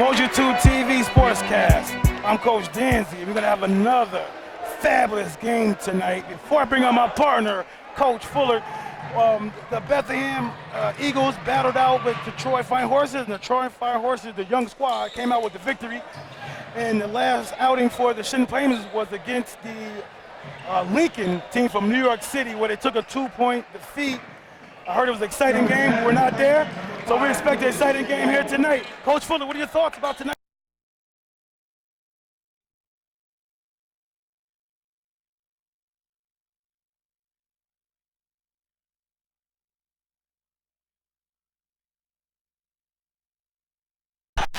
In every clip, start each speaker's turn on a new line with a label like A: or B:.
A: Umoja 2 TV Sportscast. I'm Coach Danzy. We're going to have another fabulous game tonight. Before I bring on my partner, Coach Fuller, the Bethlehem Eagles battled out with the Troy Fine Horses, and the Troy Fine Horses, the young squad, came out with the victory. And the last outing for the Shen Plainsmen was against the Lincoln team from New York City, where they took a 2-point defeat. I heard it was an exciting game. We're not there, so we expect an exciting game here tonight. Coach Fuller, what are your thoughts about tonight?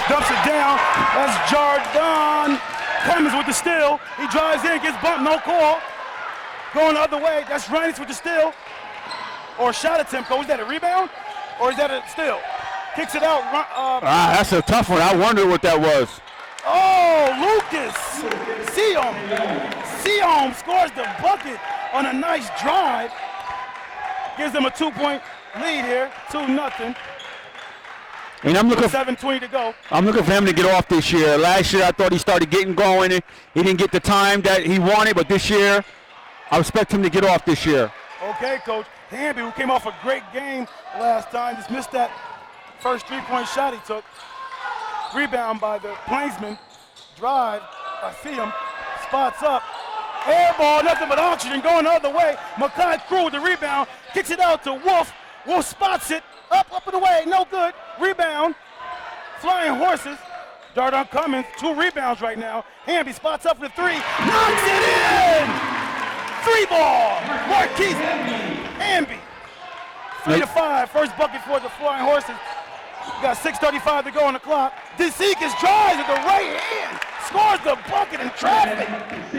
A: Dumps it down. That's Jordan Cummins with the steal. He drives in, gets bumped, no call. Going the other way, that's Reines with the steal. Or shot attempt. Was that a rebound? Or is that a steal? Kicks it out.
B: That's a tough one. I wonder what that was.
A: Oh, Lucas Siom scores the bucket on a nice drive. Gives them a 2-point lead here, 2-0.
B: And I'm looking
A: 7:20 to go.
B: I'm looking for him to get off this year. Last year I thought he started getting going. He didn't get the time that he wanted, but this year I expect him to get off this year.
A: Okay, Coach. Hamby, who came off a great game last time, just missed that first 3-point shot he took. Rebound by the Plainsman. Drive by Siam. Spots up. Air ball, nothing but oxygen going the other way. Makai Crew with the rebound. Kicks it out to Wolf. Wolf spots it. Up and away. No good. Rebound. Flying Horses. Jordan Cummins. 2 rebounds right now. Hamby spots up for the 3. Knocks it in! 3-ball. Marquise Hamby. 3-5. First bucket for the Flying Horses. We got 6:35 to go on the clock. DeSeekis drives with the right hand. Scores the bucket in traffic.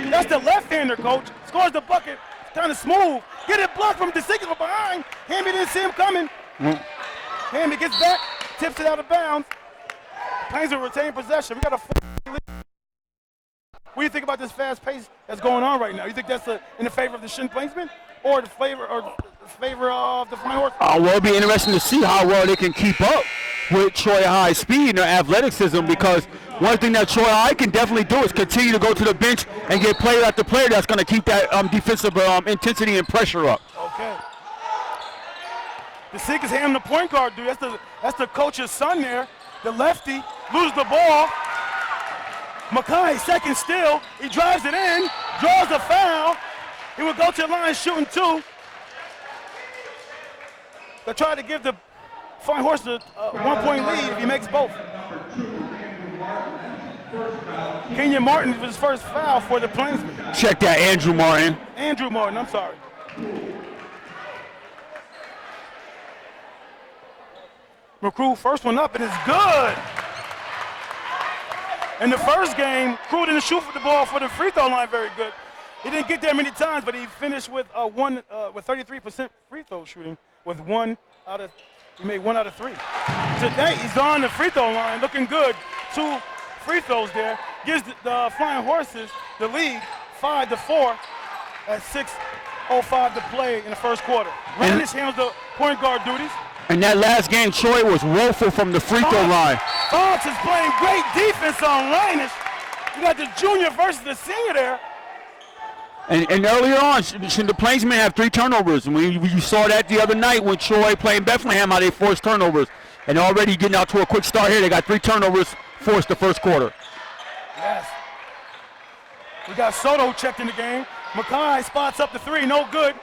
A: That's the left-hander, Coach. Scores the bucket. Kind of smooth. Get it blocked from DeSeekis from behind. Hamby didn't see him coming. Hamby gets back. Tips it out of bounds. Plainsman retain possession. We got a 4 lead. What do you think about this fast pace that's going on right now? You think that's in the favor of the Shen Plainsmen or the favor of the Flying Horses?
B: Well, it'll be interesting to see how well they can keep up with Troy High speed and their athleticism, because one thing that Troy High can definitely do is continue to go to the bench and get player after player that's going to keep that defensive intensity and pressure up.
A: Okay. The Sick is handing the point guard, dude. That's the coach's son there. The lefty loses the ball. Makai, second steal. He drives it in, draws a foul. He will go to the line shooting 2. They'll try to give the Fine Horse a 1-point lead if he makes both. Kenyon Martin with his first foul for the Plainsmen.
B: Check that, Andrew Martin.
A: Andrew Martin, I'm sorry. McCrew, first one up, and it's good. In the first game, Crew didn't shoot for the ball for the free throw line very good. He didn't get there many times, but he finished with 33% free throw shooting with he made 1 out of 3. Today, he's on the free throw line, looking good. 2 free throws there. Gives the Flying Horses the lead, 5-4 at 6:05 to play in the first quarter. Reinish handles the point guard duties.
B: In that last game, Troy was woeful from the free throw line.
A: Fox is playing great defense on Reinish. You got the junior versus the senior there.
B: And earlier on, the Plainsmen have 3 turnovers. And we saw that the other night when Troy playing Bethlehem, how they forced turnovers. And already getting out to a quick start here, they got 3 turnovers forced the first quarter.
A: Yes. We got Soto checked in the game. Makai spots up the 3, no good.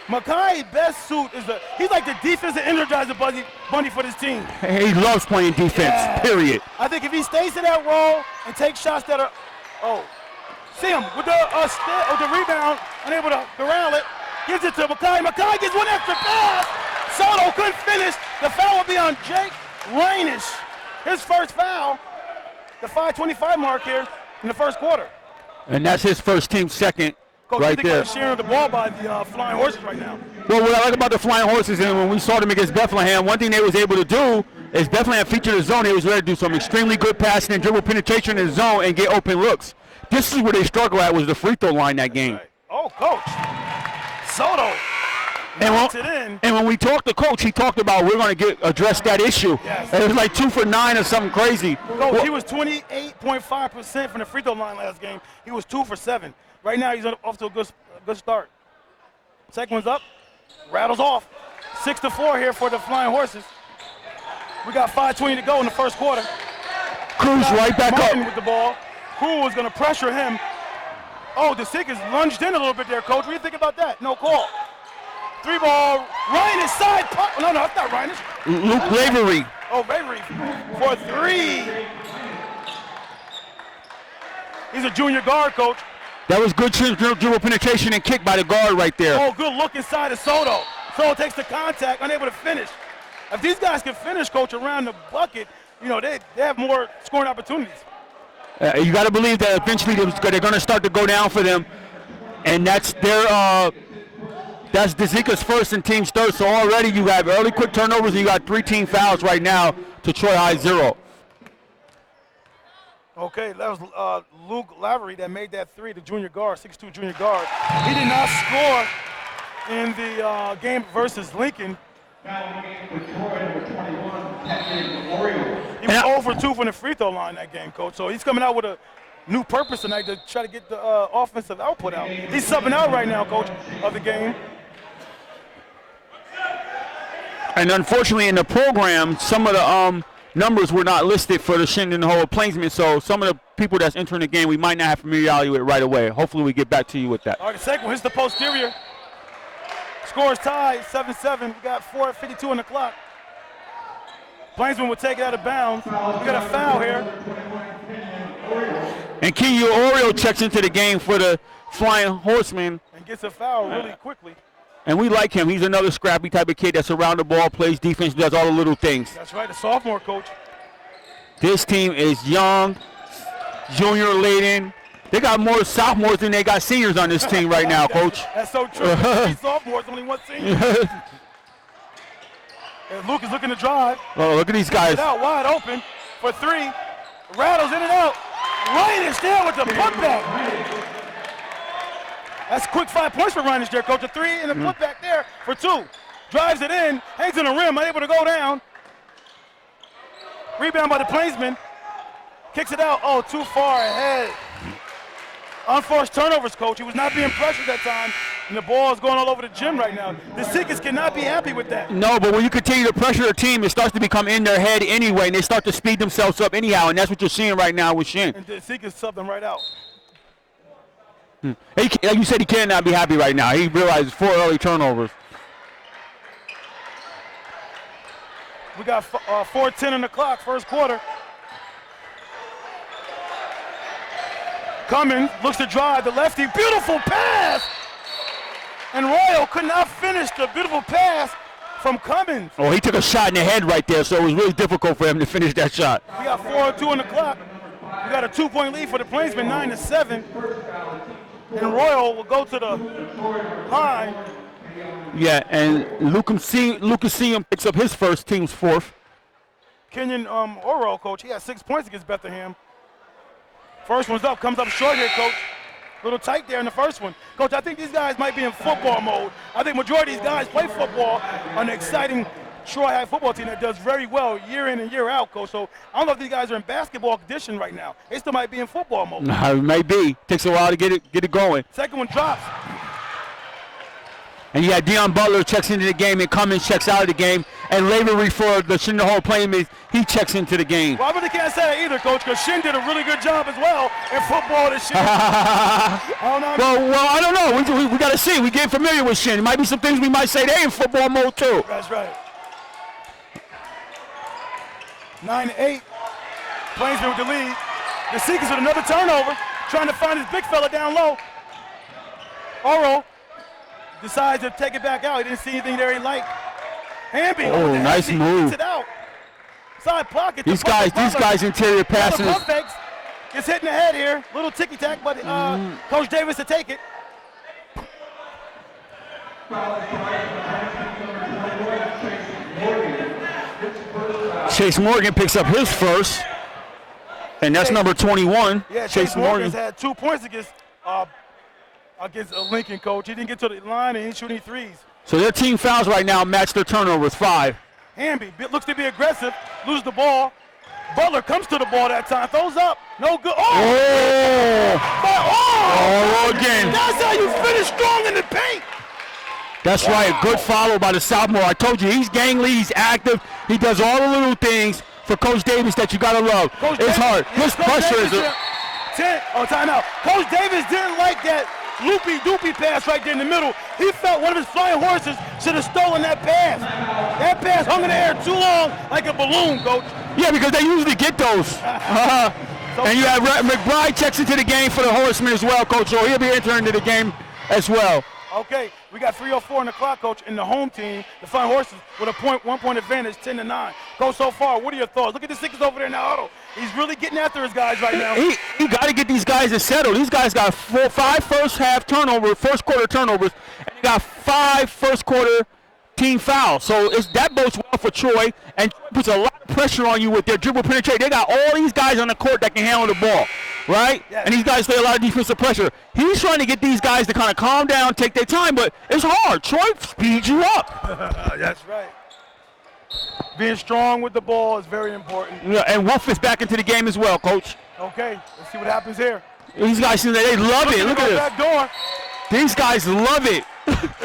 A: Makai's best suit is he's like the defensive energizer bunny for this team.
B: He loves playing defense, period.
A: I think if he stays in that role and takes shots that are, see him with the rebound, unable to corral it, gives it to Makai. Makai gets 1 extra pass. Soto couldn't finish. The foul will be on Jake Reinish. His first foul, the 5:25 mark here in the first quarter.
B: And that's his first team second.
A: Coach,
B: right there.
A: Sharing the ball by the Flying Horses right now.
B: Well, what I like about the Flying Horses, and when we saw them against Bethlehem, one thing they was able to do is Bethlehem featured the zone. They was ready to do some extremely good passing and dribble penetration in the zone and get open looks. This is where they struggle at, was the free throw line that game.
A: Right. Oh, Coach. Soto knocks it in.
B: And when we talked to Coach, he talked about we're going to address that issue.
A: Yes.
B: And it was like 2 for 9 or something crazy.
A: Coach, he was 28.5% from the free throw line last game. He was 2 for 7. Right now, he's off to a good start. Second one's up, rattles off. 6-4 here for the Flying Horses. We got 5:20 to go in the first quarter.
B: Cruz right back
A: Martin
B: up
A: with the ball. Cruz is going to pressure him. Oh, DeSica's lunged in a little bit there, Coach. What do you think about that? No call. 3-ball. Ryan is side. No, that's not Ryan.
B: Luke Lavery.
A: Oh, Lavery for 3. He's a junior guard, Coach.
B: That was good dribble penetration and kick by the guard right there.
A: Oh, good look inside of Soto. Soto takes the contact, unable to finish. If these guys can finish, Coach, around the bucket, you know, they have more scoring opportunities.
B: You got to believe that eventually they're going to start to go down for them, and that's DeSica's first and team's third. So already you have early quick turnovers, and you got 3 team fouls right now to Troy High 0.
A: Okay, that was Luke Lavery that made that 3, the junior guard, 6'2" junior guard. He did not score in the game versus Lincoln. He was 0 for 2 from the free throw line that game, Coach. So he's coming out with a new purpose tonight to try to get the offensive output out. He's subbing out right now, Coach, of the game.
B: And unfortunately in the program, some of the numbers were not listed for the Shenendehowa Plainsmen, so some of the people that's entering the game, we might not have familiarity with it right away. Hopefully we get back to you with that.
A: All right, the second one hits the posterior. Score is tied, 7-7. We got 4:52 on the clock. Plainsman will take it out of bounds. We got a foul here.
B: And Kenyu Oriole checks into the game for the Flying Horsemen.
A: And gets a foul really quickly.
B: And we like him. He's another scrappy type of kid that's around the ball, plays defense, does all the little things.
A: That's right, a sophomore, Coach.
B: This team is young, junior laden. They got more sophomores than they got seniors on this team right now, Coach.
A: That's so true. 3 sophomores, only 1 senior. And Luke is looking to drive.
B: Oh, look at these guys.
A: Out wide open for 3. Rattles in and out. Reinish there with the putback. That's quick 5 points for Reinish there, Coach. A 3 and a putback there for 2. Drives it in, hangs on the rim, unable to go down. Rebound by the Plainsman. Kicks it out. Oh, too far ahead. Unforced turnovers, Coach. He was not being pressured that time, and the ball is going all over the gym right now. The Seekers cannot be happy with that.
B: No, but when you continue to pressure a team, it starts to become in their head anyway, and they start to speed themselves up anyhow, and that's what you're seeing right now with Shen.
A: And the Seekers sub them right out.
B: Like you said, he cannot be happy right now. He realizes 4 early turnovers.
A: We got 4:10 on the clock, first quarter. Cummins looks to drive the lefty. Beautiful pass! And Royal could not finish the beautiful pass from Cummins.
B: Oh, he took a shot in the head right there, so it was really difficult for him to finish that shot.
A: We got 4:02 on the clock. We got a 2-point lead for the Plainsmen, 9-7. And Royal will go to the line.
B: Yeah, and Lucas picks up his first, team's 4th.
A: Kenyon Oro, Coach, he had 6 points against Bethlehem. First one's up, comes up short here, Coach. A little tight there in the first one. Coach, I think these guys might be in football mode. I think majority of these guys play football on an exciting Troy High football team that does very well year in and year out, Coach. So I don't know if these guys are in basketball condition right now. They still might be in football mode.
B: It may be. Takes a while to get it going.
A: Second one drops.
B: And you got Deion Butler checks into the game, and Cummins checks out of the game. And Lavery for the Shenendahowa Plainsmen, he checks into the game.
A: Well, I really can't say that either, Coach, because Shen did a really good job as well in football this year.
B: Well, I don't know. We got to see. We get familiar with Shen. There might be some things we might say they in football mode too.
A: That's right. 9-8. Plainsman with the lead. The Seekers with another turnover, trying to find his big fella down low. Oro decides to take it back out. He didn't see anything there he liked. Hamby.
B: Oh, nice move.
A: Gets it out. Side pocket.
B: These guys interior passing.
A: Pump fakes. Gets hit in the head here. Little ticky-tack, but Coach Davis to take it.
B: Chase Morgan picks up his first, and that's number 21.
A: Yeah, Chase Morgan's had 2 points against Lincoln, Coach. He didn't get to the line and he didn't shoot any threes.
B: So their team fouls right now match their turnovers, 5.
A: Hamby looks to be aggressive, loses the ball. Butler comes to the ball that time, throws up, no good.
B: Oh, again.
A: That's how you finish strong in the paint.
B: That's right, good follow by the sophomore. I told you, he's gangly, he's active. He does all the little things for Coach Davis that you gotta love. It's hard. His pressure is
A: timeout. Coach Davis didn't like that loopy-doopy pass right there in the middle. He felt one of his flying horses should have stolen that pass. That pass hung in the air too long like a balloon, Coach.
B: Yeah, because they usually get those. And you have McBride checks into the game for the Horsemen as well, Coach. So he'll be entering into the game as well.
A: Okay, we got 3:04 on the clock, Coach, and the home team, the Flying Horses, with a 1-point advantage, 10-9. Coach, so far, what are your thoughts? Look at the Sixers over there in the huddle. He's really getting after his guys right now.
B: He got to get these guys to settle. These guys got 5 first quarter turnovers, and they got 5 first quarter team fouls. So that bodes well for Troy, and puts a lot of pressure on you with their dribble penetration. They got all these guys on the court that can handle the ball, right? Yes. And these guys play a lot of defensive pressure. He's trying to get these guys to kind of calm down, take their time, but it's hard. Troy speeds you up.
A: That's right. Being strong with the ball is very important.
B: Yeah, and Wolf is back into the game as well, Coach.
A: Okay, let's see what happens here.
B: These guys, they love it. Look at this.
A: Back door.
B: These guys love it.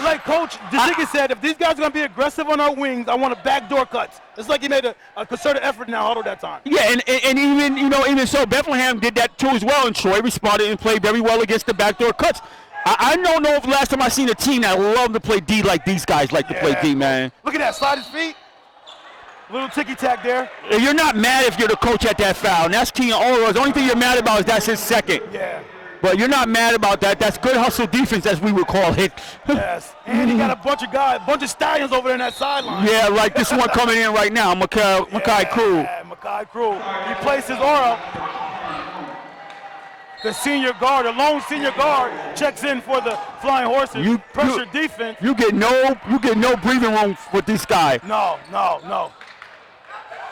A: Like Coach DeZiggis said, if these guys are going to be aggressive on our wings, I want a backdoor cuts. It's like he made a concerted effort in that huddle that time.
B: Yeah, and even so, Bethlehem did that too as well, and Troy responded and played very well against the backdoor cuts. I don't know if last time I seen a team that loved to play D like these guys like to play D, man.
A: Look at that, slide his feet. Little ticky-tack there.
B: You're not mad if you're the coach at that foul, and that's key on all of us. The only thing you're mad about is that's his second.
A: Yeah.
B: But you're not mad about that. That's good hustle defense, as we would call it.
A: Yes. And he got a bunch of stallions over there in that sideline.
B: Yeah, like this one coming in right now, Makai Crew.
A: Yeah, Makai Crew. He plays his aura. The senior guard, the lone senior guard, checks in for the Flying Horses. Pressure defense.
B: You get no breathing room with this guy.
A: No.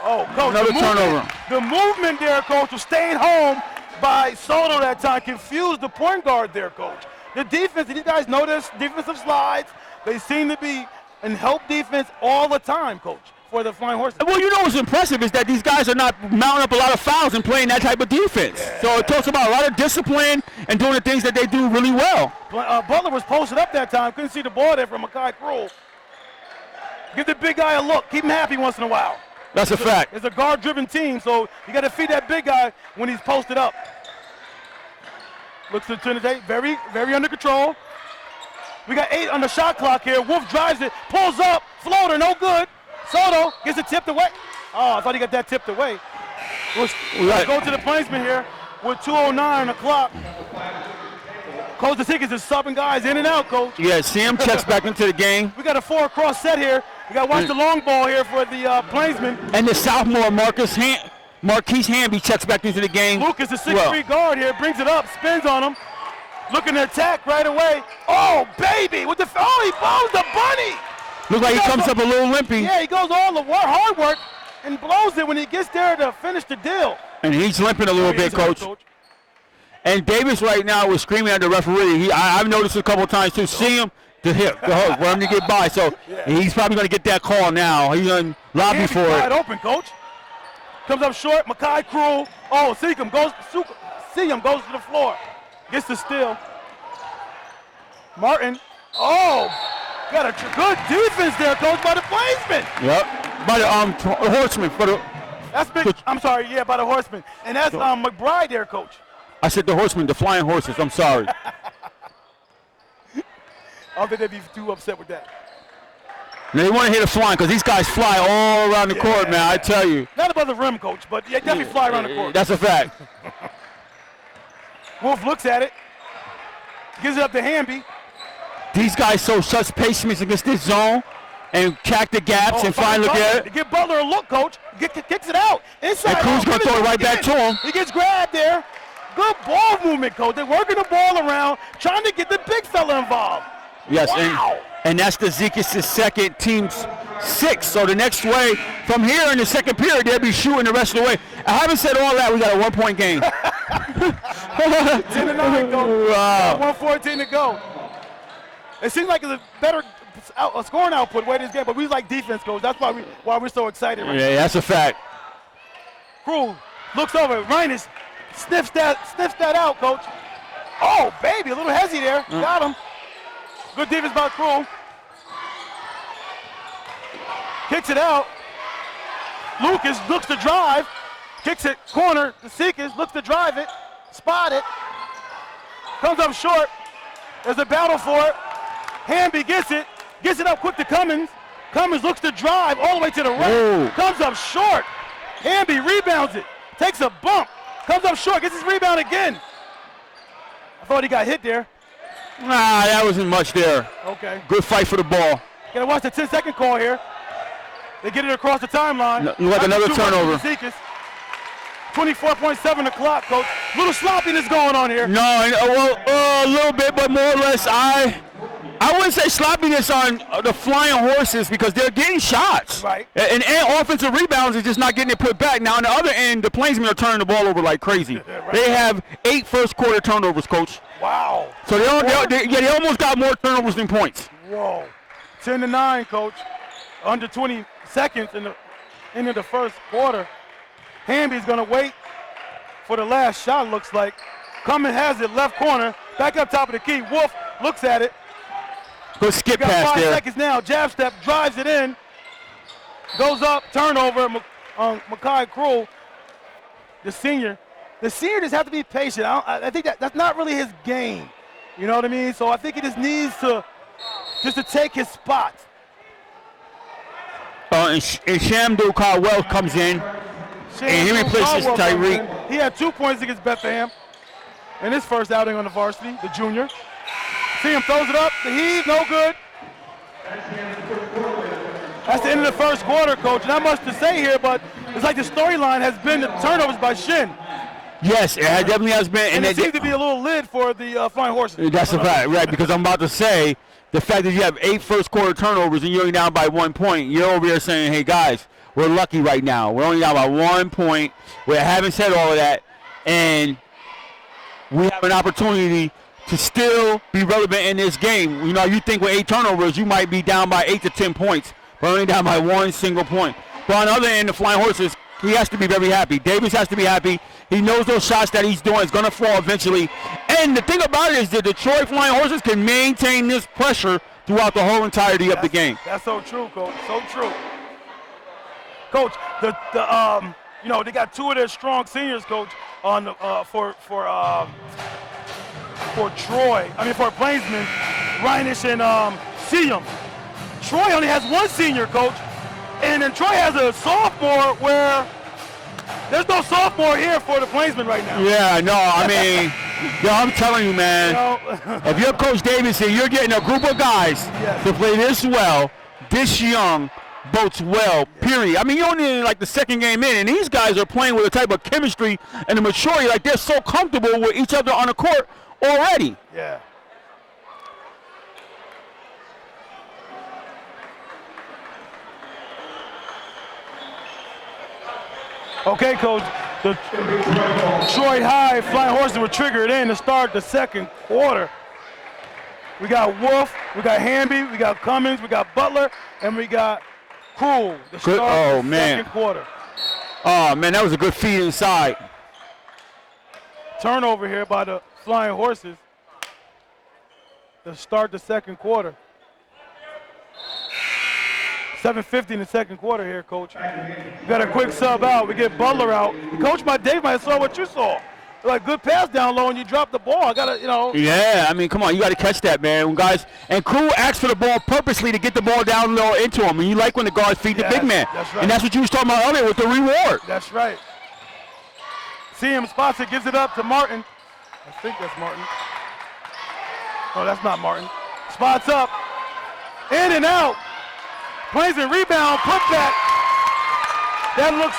A: Oh, Coach.
B: Another turnover.
A: The movement there, Coach, was staying home by Soto that time, confused the point guard there, Coach. The defense, did you guys notice defensive slides? They seem to be in help defense all the time, Coach, for the Flying Horses.
B: Well, what's impressive is that these guys are not mounting up a lot of fouls and playing that type of defense. Yeah. So it talks about a lot of discipline and doing the things that they do really well.
A: Butler was posted up that time. Couldn't see the ball there from Makai Crew. Give the big guy a look. Keep him happy once in a while.
B: That's a fact.
A: It's a guard-driven team, so you got to feed that big guy when he's posted up. Looks to Trinidad, very, very under control. We got 8 on the shot clock here. Wolf drives it, pulls up, floater, no good. Soto gets it tipped away. Oh, I thought he got that tipped away. We'll go to the Plainsman here with 2:09 on the clock. Coach DeZiggis is subbing guys in and out, Coach.
B: Yeah, Sam checks back into the game.
A: We got a 4-across set here. We got to watch the long ball here for the Plainsman.
B: And the sophomore Marquise Hamby checks back into the game.
A: Lucas, the 6'3" guard here, brings it up, spins on him, looking to attack right away. Oh, baby! He blows the bunny!
B: Looks like he comes up a little limpy.
A: Yeah, he goes all the hard work and blows it when he gets there to finish the deal.
B: And he's limping a little bit, Coach. And Davis right now was screaming at the referee. I've noticed a couple of times too. See him to hit the hook, for him to get by. So he's probably going to get that call now. He's going to lobby for it.
A: Wide open, Coach. Comes up short. Makai Crew. Oh, Seacom goes to the floor. Gets the steal. Martin. Oh, got a good defense there, Coach, by the Plainsman.
B: Yep. By the Horsemen.
A: That's big. I'm sorry. Yeah, by the Horsemen. And that's McBride there, Coach.
B: I said the Horsemen, the Flying Horses. I'm sorry.
A: I don't think they'd be too upset with that.
B: Now they want to hit a flying because these guys fly all around the court, man. I tell you.
A: Not above the rim, Coach, but they definitely fly around the court.
B: That's a fact.
A: Wolf looks at it, gives it up to Hamby.
B: These guys show such patience against this zone and check the gaps and finally look at it.
A: Give Butler a look, Coach. Kicks it out. Inside.
B: And Cruz going to throw it right back to him.
A: He gets grabbed there. Good ball movement, Coach. They're working the ball around, trying to get the big fella involved.
B: Yes,
A: wow.
B: And that's the Zekas' second, team's 6. So the next way, from here in the second period, they'll be shooting the rest of the way. I haven't said all that. We got a 1-point game.
A: 10-9, Coach.
B: Wow.
A: 1:14 to go. It seems like it's a better scoring output way this game, but we like defense, coach. That's why we're so excited right now.
B: Yeah, that's a fact.
A: Krul looks over. Reines sniffs that out, coach. Oh, baby, a little hezzy there. Got him. Good defense by Krul. Kicks it out. Lucas looks to drive. Kicks it corner. The Seekers looks to drive it. Spot it. Comes up short. There's a battle for it. Hamby gets it. Gets it up quick to Cummins. Cummins looks to drive all the way to the right.
B: Ooh.
A: Comes up short. Hamby rebounds it. Takes a bump. Comes up short. Gets his rebound again. I thought he got hit there.
B: Nah, that wasn't much there.
A: Okay.
B: Good fight for the ball.
A: Gotta watch the 10-second call here. They get it across the timeline.
B: Look like another turnover.
A: 24.7 the clock, coach. Little sloppiness going on here.
B: No, well, a little bit, but more or less, I wouldn't say sloppiness on the flying horses because they're getting shots.
A: Right.
B: And offensive rebounds is just not getting it put back. Now, on the other end, the Plainsmen are turning the ball over like crazy.
A: Right.
B: They have 8 first-quarter turnovers, coach.
A: Wow.
B: So they almost got more turnovers than points.
A: Whoa. 10-9, coach. Under 20 seconds in the end of the first quarter. Hamby's going to wait for the last shot, looks like. Cummins has it, left corner. Back up top of the key. Wolf looks at it.
B: Good skip
A: Got
B: pass
A: 5
B: there.
A: seconds now. Jab step, drives it in. Goes up, turnover. Makai Krul, the senior. The senior just have to be patient. I think that's not really his game. You know what I mean? So I think he just needs to take his spot.
B: And Shamdo Caldwell comes in, and he replaces Tyreek.
A: He had 2 points against Bethlehem in his first outing on the varsity, the junior. See him throws it up, the heave, no good. That's the end of the first quarter, coach. Not much to say here, but it's like the storyline has been the turnovers by Shen.
B: Yes, it definitely has been.
A: And it seems to be a little lid for the Flying Horses.
B: That's a fact, right, because I'm about to say, the fact that you have 8 first-quarter turnovers and you're only down by 1 point, you're over here saying, hey, guys, we're lucky right now. We're only down by 1 point. We haven't said all of that, and we have an opportunity to still be relevant in this game. You know, you think with 8 turnovers, you might be down by 8 to 10 points, but only down by 1 single point. But on the other end, the Flying Horses, he has to be very happy. Davis has to be happy. He knows those shots that he's doing is going to fall eventually. And the thing about it is the Detroit Flying Horses can maintain this pressure throughout the whole entirety of the game.
A: That's so true, Coach. So true. Coach, they got 2 of their strong seniors, Coach, on the, for Troy. I mean, for Plainsman, Reinish and Seum. Troy only has 1 senior, Coach, and then Troy has a sophomore where there's no sophomore here for the Plainsmen right now.
B: Yeah, no, I mean, I'm telling you, man, if you're Coach Davis and you're getting a group of guys to play this well, this young, boats well, period. I mean, you're only in like the second game in, and these guys are playing with a type of chemistry and a maturity, like they're so comfortable with each other on the court already.
A: Yeah. Okay, Coach, the Troy High Flying Horses were triggered in to start the second quarter. We got Wolf, we got Hamby, we got Cummins, we got Butler, and we got Krul to start the second quarter.
B: Oh, man, that was a good feed inside.
A: Turnover here by the Flying Horses to start the second quarter. 7:50 in the second quarter here, Coach. We got a quick sub out. We get Butler out. Coach, Dave might have saw what you saw. Like good pass down low and you drop the ball. I gotta,
B: Yeah, I mean, come on, you got to catch that, man. When guys and Krul asked for the ball purposely to get the ball down low into him, and you like when the guards feed the big man.
A: That's right.
B: And that's what you was talking about earlier with the reward.
A: That's right. See him spots it, gives it up to Martin. I think that's Martin. Oh, that's not Martin. Spots up, in and out. Plainsman rebound, put back. That looks.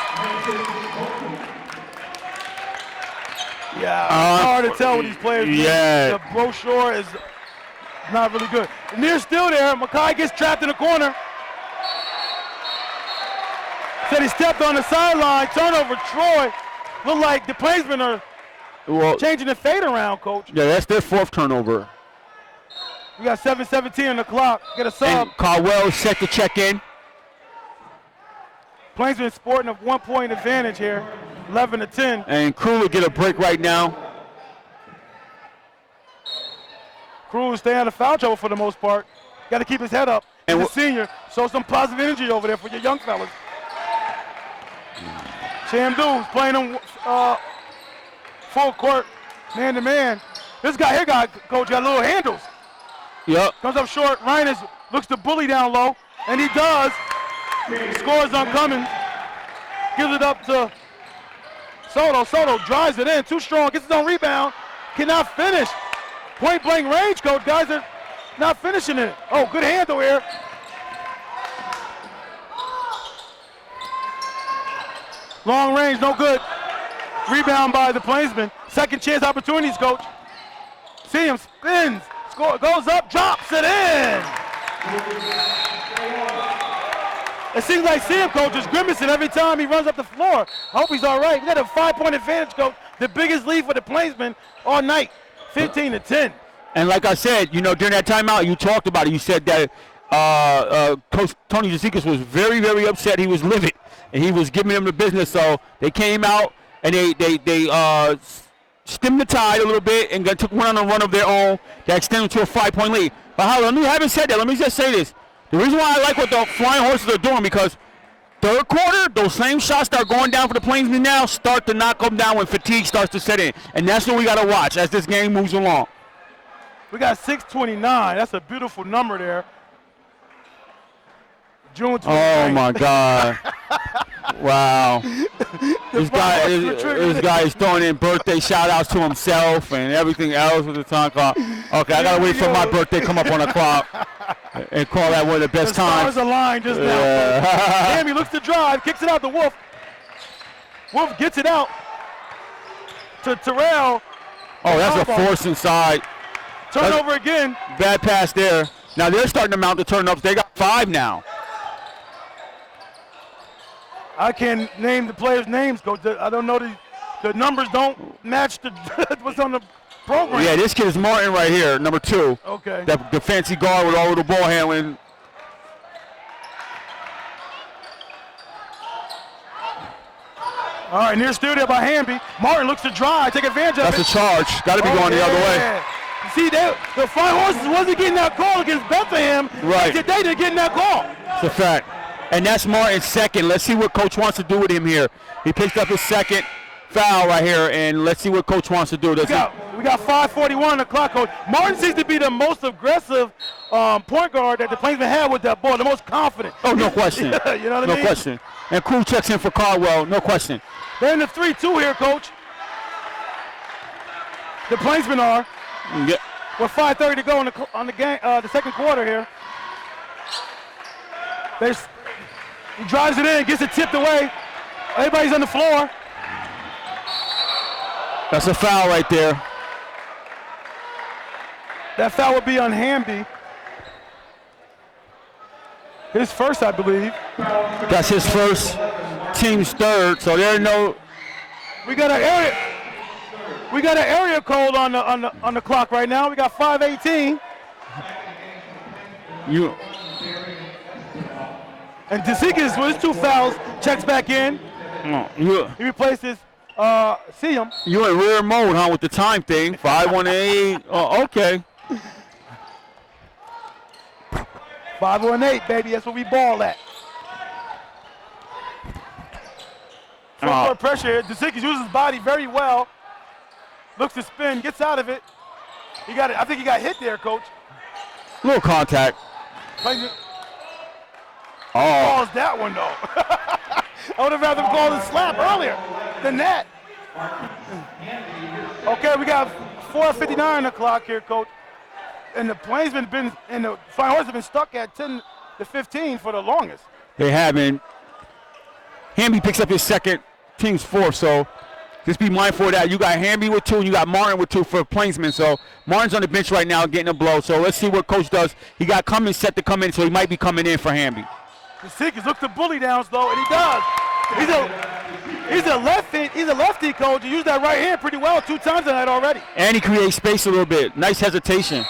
A: Yeah, it's hard to tell what these players do.
B: Yeah.
A: The brochure is not really good. Near still there. Makai gets trapped in the corner. Said he stepped on the sideline. Turnover, Troy. Look like the Plainsmen are changing the fade around, Coach.
B: Yeah, that's their 4th turnover.
A: We got 7:17 on the clock. Get a sub.
B: And Caldwell is set to check in.
A: Plainsman sporting a 1-point advantage here, 11-10.
B: And Crew will get a break right now.
A: Cruz stay out of foul trouble for the most part. Got to keep his head up.
B: And
A: He's a senior, so some positive energy over there for your young fellas. Shamdu's playing him full court, man to man. This guy here, coach, got little handles.
B: Yep.
A: Comes up short. Ryan looks to bully down low, and he does. Scores on Cummins. Gives it up to Soto. Soto drives it in. Too strong. Gets his own rebound. Cannot finish. Point blank range, coach. Guys are not finishing it. Oh, good handle here. Long range, no good. Rebound by the Plainsman. Second chance opportunities, coach. See him, spins, score, goes up, drops it in. It seems like see him, coach, is grimacing every time he runs up the floor. I hope he's all right. We got a 5-point advantage, coach. The biggest lead for the Plainsman all night, 15-10.
B: And like I said, during that timeout, you talked about it. You said that Coach Tony Zizekas was very, very upset. He was livid, and he was giving them the business. So they came out and they stemmed the tide a little bit and took one on a run of their own that extended to a 5-point lead. But having said that, let me just say this. The reason why I like what the Flying Horses are doing, because third quarter, those same shots that are going down for the Plainsmen now start to knock them down when fatigue starts to set in. And that's what we got to watch as this game moves along.
A: We got 6:29. That's a beautiful number there. June 29th.
B: Oh, my God. Wow. This guy is throwing in birthday shout-outs to himself and everything else with the time clock. Okay, I got to wait for my birthday to come up on the clock and call that one of the best times.
A: The line just now. Hammy looks to drive, kicks it out to Wolf. Wolf gets it out to Terrell.
B: Oh, that's a force inside.
A: Turnover again.
B: Bad pass there. Now they're starting to mount the turn-ups. They got 5 now.
A: I can't name the players' names, Coach. I don't know the numbers don't match what's on the program.
B: Yeah, this kid is Martin right here, number 2.
A: Okay.
B: The fancy guard with all of the ball handling.
A: All right, near studio by Hamby. Martin looks to drive, take advantage of it.
B: That's a charge. Got to be going the other way.
A: See, the Flying Horses wasn't getting that call against Bethlehem.
B: Right.
A: Today they're getting that call.
B: It's a fact. And that's Martin's second. Let's see what Coach wants to do with him here. He picked up his second foul right here, and let's see what Coach wants to do. We got
A: 5:41 on the clock, Coach. Martin seems to be the most aggressive point guard that the Plainsmen had with that ball, the most confident.
B: Oh, no question.
A: You know what I mean?
B: No question. And Crew checks in for Caldwell. No question.
A: They're in the 3-2 here, Coach. The Plainsmen are.
B: Yeah.
A: With 5:30 to go on the game, the second quarter here. He drives it in, gets it tipped away. Everybody's on the floor.
B: That's a foul right there.
A: That foul would be on Hamby. His first, I believe.
B: That's his first, team's third. So there's no.
A: We got an area code on the clock right now. We got 5:18. And Zizekas with his 2 fouls checks back in. He replaces Siam.
B: You in rear mode, huh, with the time thing. 5-1-8. Oh, okay.
A: 5-1-8, baby. That's what we ball at. Front court pressure here. Zizekas uses his body very well. Looks to spin, gets out of it. He got it. I think he got hit there, Coach.
B: Little contact.
A: Calls that one though. I would have rather called a slap earlier than that. Okay, we got 4:59 on the clock here, Coach. And the Plainsmen and the Flying Horses have been stuck at 10-15 for the longest.
B: They haven't. Hamby picks up his second, team's 4th, so just be mindful of that. You got Hamby with 2, and you got Martin with 2 for Plainsman. So Martin's on the bench right now getting a blow. So let's see what Coach does. He got Cummins set to come in, so he might be coming in for Hamby.
A: The Zizekas look to bully down slow, and he does. He's a lefty, Coach. He used that right hand pretty well 2 times tonight already.
B: And he creates space a little bit. Nice hesitation.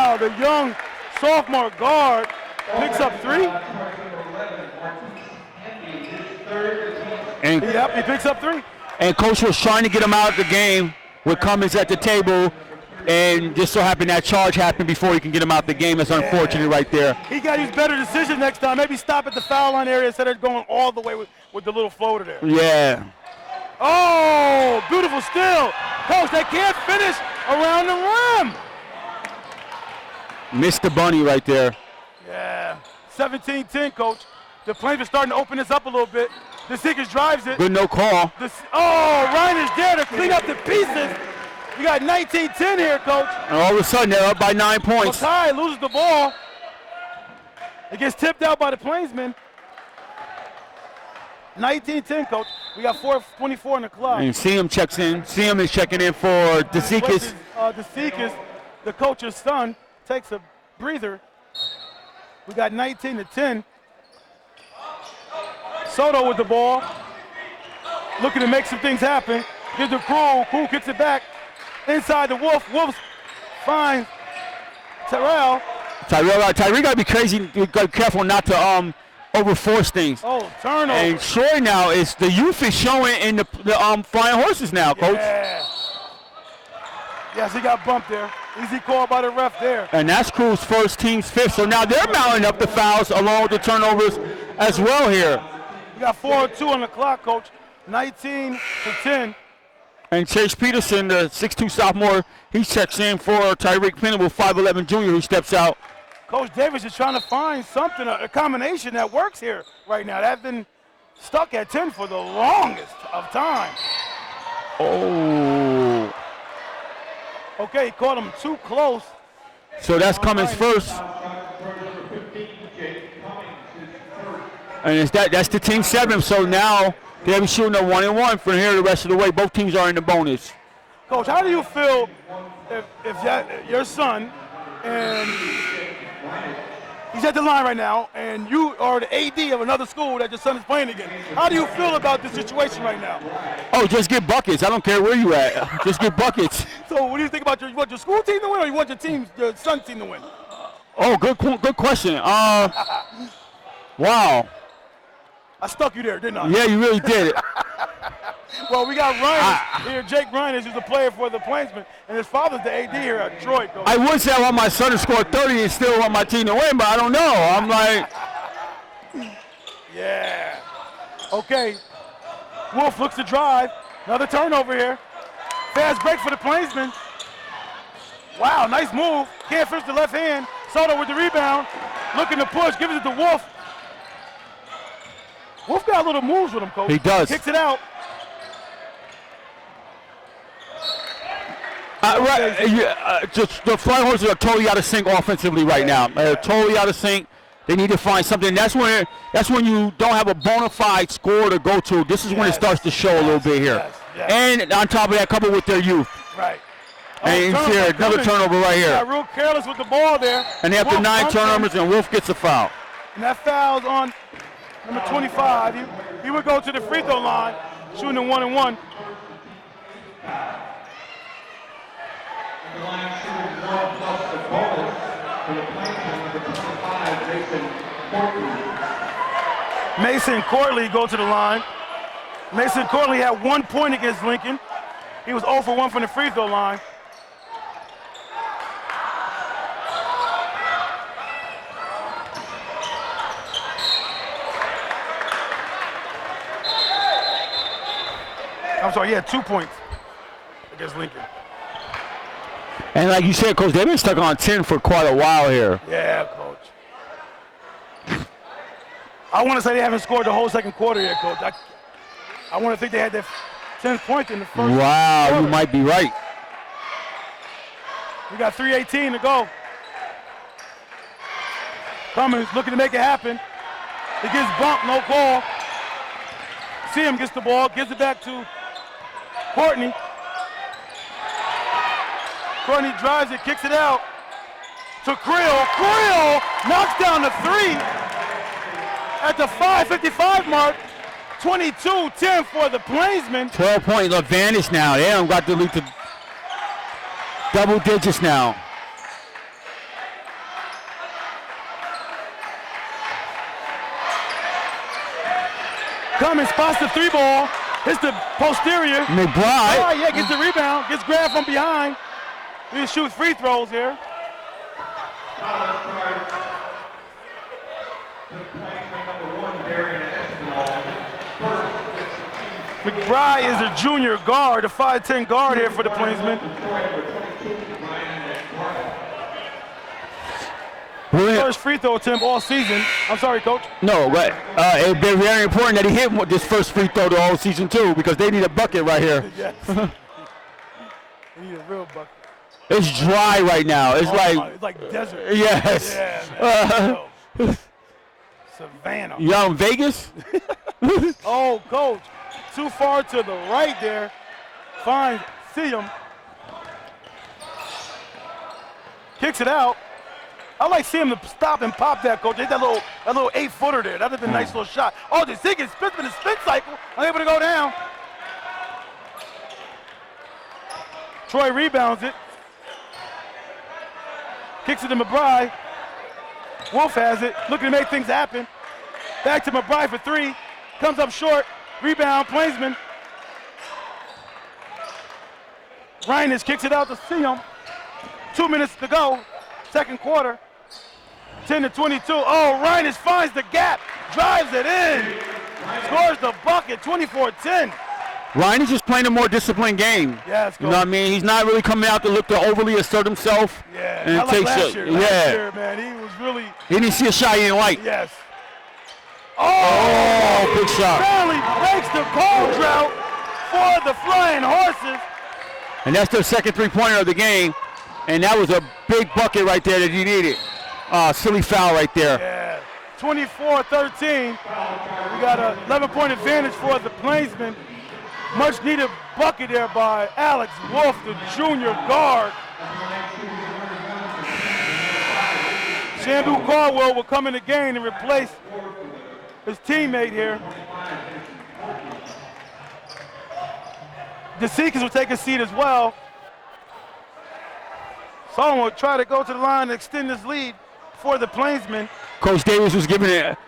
A: Wow, the young sophomore guard picks up 3.
B: And
A: Yep, he picks up 3.
B: And Coach was trying to get him out of the game with Cummins at the table, and just so happened that charge happened before he can get him out the game. That's unfortunate right there.
A: He got to use better decisions next time. Maybe stop at the foul line area instead of going all the way with the little floater there.
B: Yeah.
A: Oh, beautiful steal. Coach, they can't finish around the rim.
B: Missed the bunny right there.
A: Yeah, 17-10, Coach. The Plainsmen starting to open this up a little bit. The Seekers drives it.
B: Good no call.
A: Reiner's there to clean up the pieces. We got 19-10 here, Coach.
B: And all of a sudden, they're up by 9 points.
A: Makai loses the ball. It gets tipped out by the Plainsmen. 19-10, Coach. We got 4:24 on the clock.
B: And Seam checks in. Seam is checking in for DeSeekis.
A: DeSeekis, the coach's son, takes a breather. We got 19-10. Soto with the ball, looking to make some things happen. Gives to Krul. Krul kicks it back inside the Wolf. Wolf finds Tyrell.
B: Tyree got to be crazy. You got to be careful not to overforce things.
A: Oh, turnover.
B: And Troy now is the youth is showing in the flying horses now, Coach.
A: Yeah. Yes, he got bumped there. Easy call by the ref there.
B: And that's Krul's first, team's 5th. So now they're mounting up the fouls along with the turnovers as well here.
A: We got 4:02 on the clock, Coach. 19-10.
B: And Chase Peterson, the 6'2 sophomore, he checks in for Tyreek Penable, 5'11 junior, who steps out.
A: Coach Davis is trying to find something, a combination that works here right now. They've been stuck at 10 for the longest of time.
B: Oh.
A: Okay, he caught him too close.
B: So that's Cummins first. And that's the team 7. So now they'll be shooting a 1-and-1 from here the rest of the way. Both teams are in the bonus.
A: Coach, how do you feel if your son and he's at the line right now and you are the AD of another school that your son is playing against? How do you feel about this situation right now?
B: Oh, just get buckets. I don't care where you at. Just get buckets.
A: So what do you think about you want your school team to win or you want your son's team to win?
B: Oh, good question. Wow.
A: I stuck you there, didn't I?
B: Yeah, you really did.
A: Well, we got Ryan here, Jake Ryan, who's a player for the Plainsmen, and his father's the AD here at Troy. Coach.
B: I would say I want my son to score 30 and still want my team to win, but I don't know. I'm like.
A: Yeah. Okay. Wolf looks to drive. Another turnover here. Fast break for the Plainsmen. Wow, nice move. Can't finish the left hand. Soto with the rebound. Looking to push, gives it to Wolf. Wolf got little moves with him, Coach.
B: He does.
A: Kicks it out.
B: Just the Flying Horses are totally out of sync offensively right now. They're totally out of sync. They need to find something. That's when you don't have a bona fide score to go to. This is when it starts to show a little bit here. And on top of that, coupled with their youth.
A: Right.
B: And here, another turnover right here.
A: Got real careless with the ball there.
B: And after
A: Wolf
B: 9 turnovers, and Wolf gets a foul.
A: And that foul's on number 25. He would go to the free throw line, shooting a 1-and-1. Mason Corley go to the line. Mason Corley had 1 point against Lincoln. He was 0 for 1 from the free throw line. I'm sorry, he had 2 points against Lincoln.
B: And like you said, Coach, they've been stuck on 10 for quite a while here.
A: Yeah, Coach. I want to say they haven't scored the whole second quarter yet, Coach. I want to think they had their 10th point in the first
B: Wow,
A: quarter.
B: you might be right.
A: We got 3:18 to go. Cummins looking to make it happen. He gets bumped, no call. See him gets the ball, gives it back to Courtney. Courtney drives it, kicks it out to Creel. Creel knocks down the 3 at the 5:55 mark. 22-10 for the Plainsmen.
B: 12-point advantage now. They don't got to lead to double digits now.
A: Cummins spots the 3 ball, hits the posterior.
B: McBride.
A: Oh, yeah, gets the rebound, gets grabbed from behind. He shoots free throws here. McBride is a junior guard, a 5'10" guard here for the Plainsmen. First free throw attempt all season. I'm sorry, Coach.
B: No, but it's been very important that he hit this first free throw the whole season too, because they need a bucket right here.
A: Yes. They need a real bucket.
B: It's dry right now. It's
A: It's like desert.
B: Yes.
A: Yeah, Savannah.
B: You out in Vegas?
A: Oh, Coach. Too far to the right there. Finds Siam. Kicks it out. I like seeing him to stop and pop that, Coach. They had that little 8-footer there. That would have been a nice little shot. Oh, the Ziggins spins with a spin cycle. Unable to go down. Troy rebounds it. Kicks it to McBride. Wolf has it. Looking to make things happen. Back to McBride for 3. Comes up short. Rebound, Plainsman. Reines kicks it out to Siam. 2 minutes to go. Second quarter. 10-22. Oh, Reines finds the gap. Drives it in. Scores the bucket. 24-10.
B: Ryan is just playing a more disciplined game.
A: Yeah,
B: you know what I mean? He's not really coming out to look to overly assert himself.
A: Yeah,
B: and
A: I like last year. Last
B: yeah.
A: year, man, he was really.
B: He didn't see a shot he didn't like.
A: Yes.
B: Oh, big shot.
A: Barely breaks the cold drought for the Flying Horses.
B: And that's their second three-pointer of the game. And that was a big bucket right there that he needed. Silly foul right there.
A: Yeah, 24-13. We got an 11-point advantage for the Plainsmen. Much needed bucket there by Alex Wolf, the junior guard. Shandu Caldwell will come in the game and replace his teammate here. The Seekers will take a seat as well. Solomon will try to go to the line and extend his lead for the Plainsmen.
B: Coach Davis was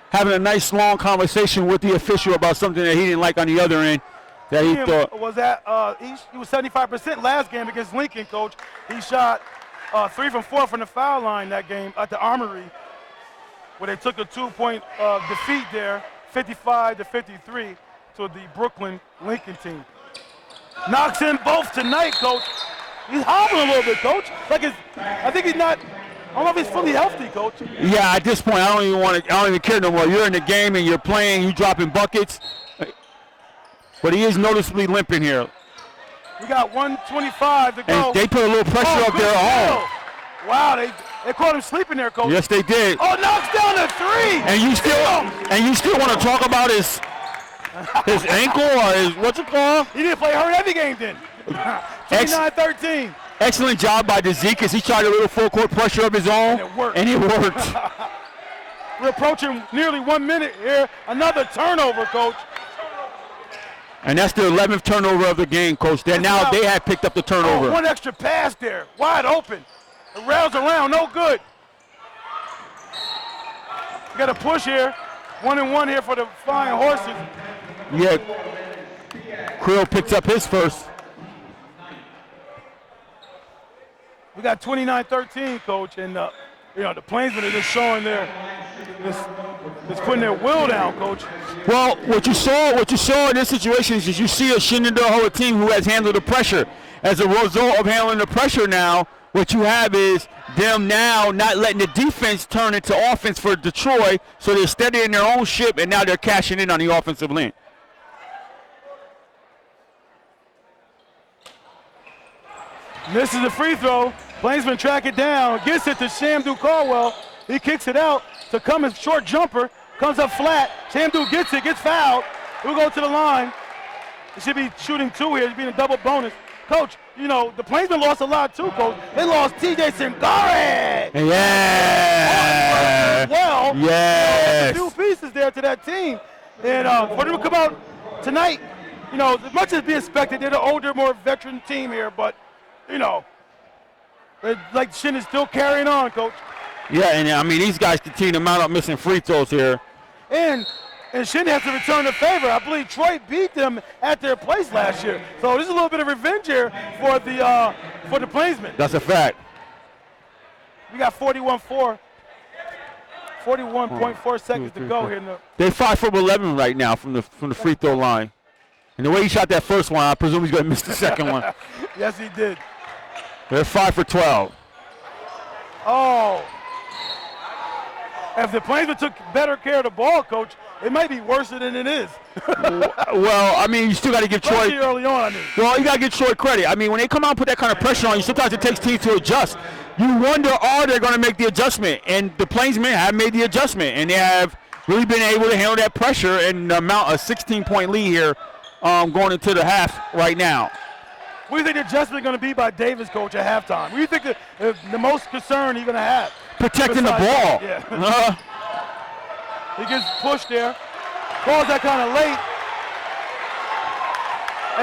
B: having a nice long conversation with the official about something that he didn't like on the other end. That he thought
A: was at he was 75% last game against Lincoln, Coach. He shot 3 from 4 from the foul line that game at the Armory, where they took a 2-point defeat there, 55-53 to the Brooklyn Lincoln team. Knocks in both tonight, Coach. He's hobbling a little bit, Coach. I think he's not. I don't know if he's fully healthy, Coach.
B: Yeah, at this point, I don't even care no more. You're in the game and you're playing. You're dropping buckets. But he is noticeably limping here.
A: We got 1:25 to go.
B: And they put a little pressure up there. Oh.
A: Wow, they caught him sleeping there, Coach.
B: Yes, they did.
A: Oh, knocks down a 3.
B: And you still want to talk about his ankle or his, what's it called?
A: He didn't play hurt every game then. 29-13.
B: Excellent job by Dezeke as he tried a little full court pressure of his own. And it worked.
A: We're approaching nearly 1 minute here. Another turnover, Coach.
B: And that's the 11th turnover of the game, Coach. They had picked up the turnover.
A: Oh, one extra pass there, wide open. It rails around, no good. We got a push here. 1-1 here for the Flying Horses.
B: Yeah, Creel picks up his first.
A: We got 29-13, Coach, and the Plainsmen are just showing just putting their will down, Coach.
B: Well, what you saw in this situation is you see a Shenendehowa team who has handled the pressure. As a result of handling the pressure now, what you have is them now not letting the defense turn into offense for Detroit, so they're steadying their own ship, and now they're cashing in on the offensive lane.
A: Misses the free throw. Plainsman track it down, gets it to Shamdu Caldwell. He kicks it out to Cummins, short jumper, comes up flat. Shamdu gets it, gets fouled. He'll go to the line. He should be shooting 2 here, being a double bonus. Coach, the Plainsmen lost a lot too, Coach. They lost TJ Singare.
B: Yeah.
A: Well,
B: yes.
A: New pieces there to that team. And for them to come out tonight, as much as be expected, they're the older, more veteran team here, but, like Shen is still carrying on, Coach.
B: Yeah, and I mean, these guys continue to mount up missing free throws here.
A: And and Shen has to return the favor. I believe Troy beat them at their place last year. So this is a little bit of revenge here for the Plainsmen.
B: That's a fact.
A: We got 41.4 seconds to go here.
B: They 5 from 11 right now from the free throw line. And the way he shot that first one, I presume he's going to miss the second one.
A: Yes, he did.
B: They're 5 for 12.
A: Oh. If the Plainsmen took better care of the ball, Coach, it might be worse than it is.
B: Well, I mean, you still got to give Troy.
A: Especially early on, I mean.
B: Well, you got to give Troy credit. I mean, when they come out and put that kind of pressure on you, sometimes it takes teams to adjust. You wonder, are they going to make the adjustment? And the Plainsmen have made the adjustment, and they have really been able to handle that pressure and amount a 16-point lead here going into the half right now.
A: What do you think the adjustment is going to be by Davis, Coach, at halftime? What do you think the most concern he's going to have?
B: Protecting the ball.
A: Yeah. He gets pushed there. Calls that kind of late.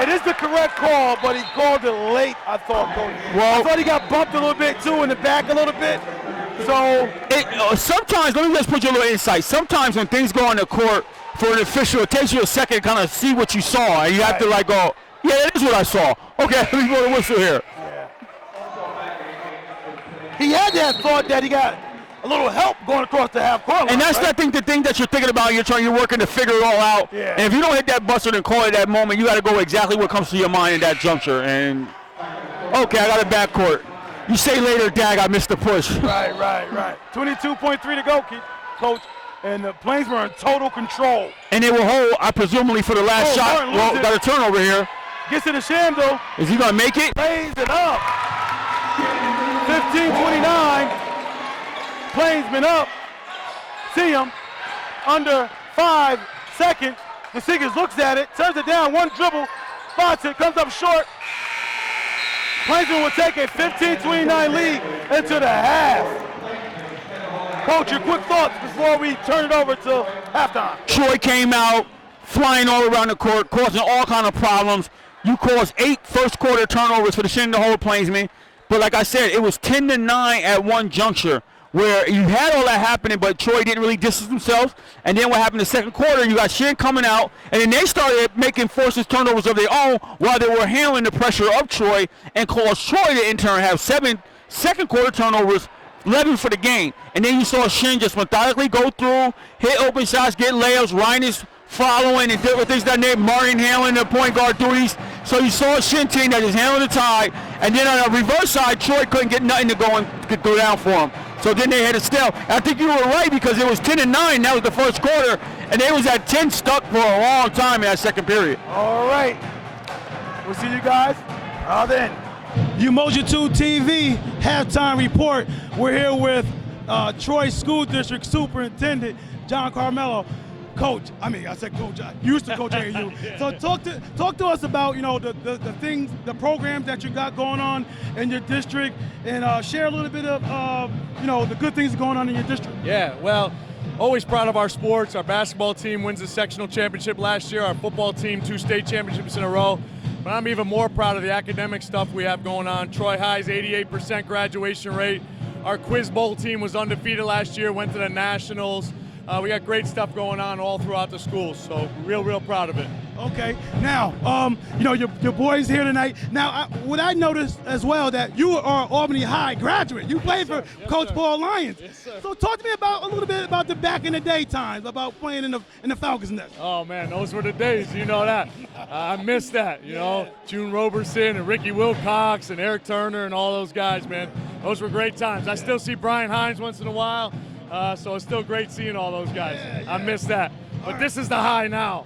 A: It is the correct call, but he called it late, I thought, Coach.
B: Well,
A: I thought he got bumped a little bit, too, in the back a little bit. So
B: sometimes, let me just put you a little insight. Sometimes when things go on the court for an official, it takes you a second to kind of see what you saw. And you have to, like, go, yeah, that is what I saw. Okay, let me go to the whistle here.
A: Yeah. He had that thought that he got a little help going across the half court line.
B: And that's,
A: right?
B: I think, the thing that you're thinking about. You're working to figure it all out.
A: Yeah.
B: And if you don't hit that buzzer and call it that moment, you got to go exactly what comes to your mind in that juncture. And, okay, I got a backcourt. You say later, Dag, I missed the push.
A: Right. 22.3 to go, Coach. And the Plainsmen are in total control.
B: And they will hold, presumably, for the last shot. Well, got a turnover here.
A: Gets to the Shen, though.
B: Is he going to make it?
A: Lays it up. 15-29. Plainsmen up. See him. Under 5 seconds. Vasigas looks at it, turns it down, one dribble, spots it, comes up short. Plainsmen will take a 15-29 lead into the half. Coach, your quick thoughts before we turn it over to halftime.
B: Troy came out, flying all around the court, causing all kind of problems. You caused 8 first quarter turnovers for the Shenendehowa Plainsmen. But like I said, it was 10-9 at one juncture where you had all that happening, but Troy didn't really distance themselves. And then what happened in the second quarter, you got Shen coming out, and then they started making forces turnovers of their own while they were handling the pressure of Troy, and caused Troy to in turn have 7 second quarter turnovers, 11 for the game. And then you saw Shen just methodically go through, hit open shots, get layups, Ryan is following and different things that name Martin handling the point guard duties. So you saw a Shen team that is handling the tie, and then on the reverse side, Troy couldn't get nothing to go down for him. So then they had a stale. I think you were right because it was 10-9. That was the first quarter, and they was at 10 stuck for a long time in that second period.
A: All right. We'll see you guys. Then. Umoja 2 TV halftime report. We're here with Troy School District Superintendent John Carmelo. Coach, I said coach. I used to coach AAU. So talk to us about the things, the programs that you got going on in your district, and share a little bit of the good things going on in your district.
C: Yeah, well, always proud of our sports. Our basketball team wins the sectional championship last year. Our football team 2 state championships in a row. But I'm even more proud of the academic stuff we have going on. Troy High's 88% graduation rate. Our Quiz Bowl team was undefeated last year, went to the Nationals. We got great stuff going on all throughout the schools, so real proud of it.
A: Okay, now, your boys here tonight. Now, what I noticed as well that you are Albany High graduate. You played for Coach Paul Lyons.
C: Yes, sir.
A: So talk to me a little bit about the back in the day times, about playing in the Falcons' nest.
C: Oh man, those were the days. You know that. I miss that. You know, June Roberson and Ricky Wilcox and Eric Turner and all those guys, man. Those were great times. I still see Brian Hines once in a while. So it's still great seeing all those guys. I miss that. But this is the high now.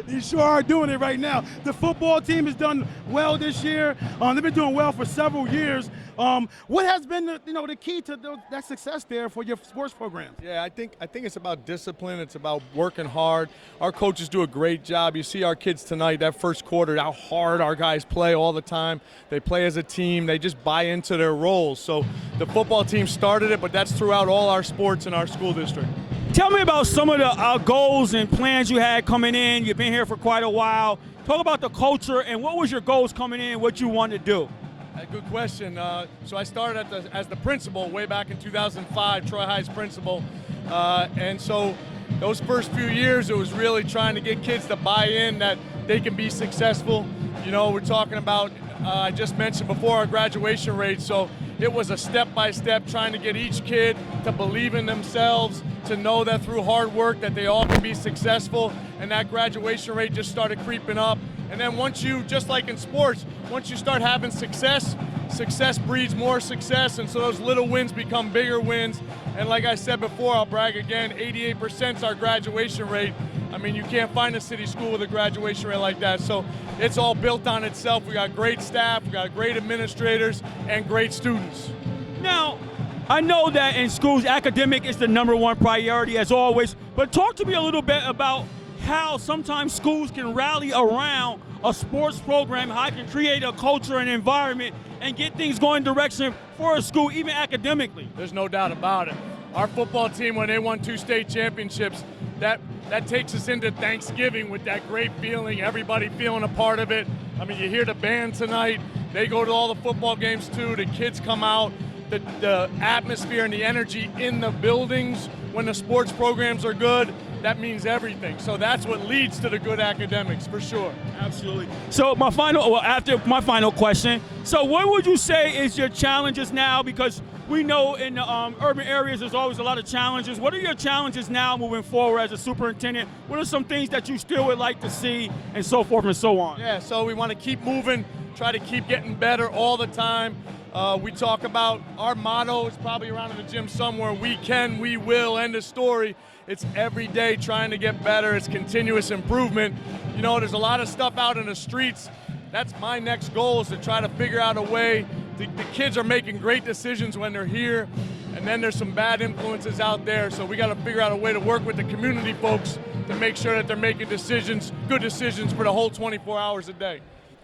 A: You sure are doing it right now. The football team has done well this year. They've been doing well for several years. What has been the key to that success there for your sports programs?
C: Yeah, I think it's about discipline. It's about working hard. Our coaches do a great job. You see our kids tonight, that first quarter, how hard our guys play all the time. They play as a team. They just buy into their roles. So the football team started it, but that's throughout all our sports in our school district.
D: Tell me about some of the goals and plans you had coming in. You've been here for quite a while. Talk about the culture and what was your goals coming in, what you wanted to do.
C: Good question. So I started as the principal way back in 2005, Troy High's principal. And so those first few years, it was really trying to get kids to buy in that they can be successful. You know, we're talking about, I just mentioned before, our graduation rate. So it was a step-by-step trying to get each kid to believe in themselves, to know that through hard work that they all can be successful, and that graduation rate just started creeping up. And then once you, just like in sports, once you start having success, success breeds more success, and so those little wins become bigger wins. And like I said before, I'll brag again, 88% is our graduation rate. I mean, you can't find a city school with a graduation rate like that. So it's all built on itself. We got great staff, we got great administrators, and great students.
D: Now, I know that in schools, academic is the #1 priority as always, but talk to me a little bit about how sometimes schools can rally around a sports program, how it can create a culture and environment and get things going direction for a school, even academically.
C: There's no doubt about it. Our football team, when they won 2 state championships, that takes us into Thanksgiving with that great feeling, everybody feeling a part of it. I mean, you hear the band tonight. They go to all the football games too. The kids come out. The atmosphere and the energy in the buildings when the sports programs are good, that means everything. So that's what leads to the good academics, for sure.
D: Absolutely. So after my final question, so what would you say is your challenges now? Because we know in the urban areas there's always a lot of challenges. What are your challenges now moving forward as a superintendent? What are some things that you still would like to see, and so forth and so on?
C: Yeah, so we want to keep moving, try to keep getting better all the time. We talk about our motto, it's probably around in the gym somewhere, we can, we will, end of story. It's every day trying to get better, it's continuous improvement. You know, there's a lot of stuff out in the streets. That's my next goal, is to try to figure out a way. The kids are making great decisions when they're here, and then there's some bad influences out there, so we got to figure out a way to work with the community folks to make sure that they're making decisions, good decisions for the whole 24 hours a day.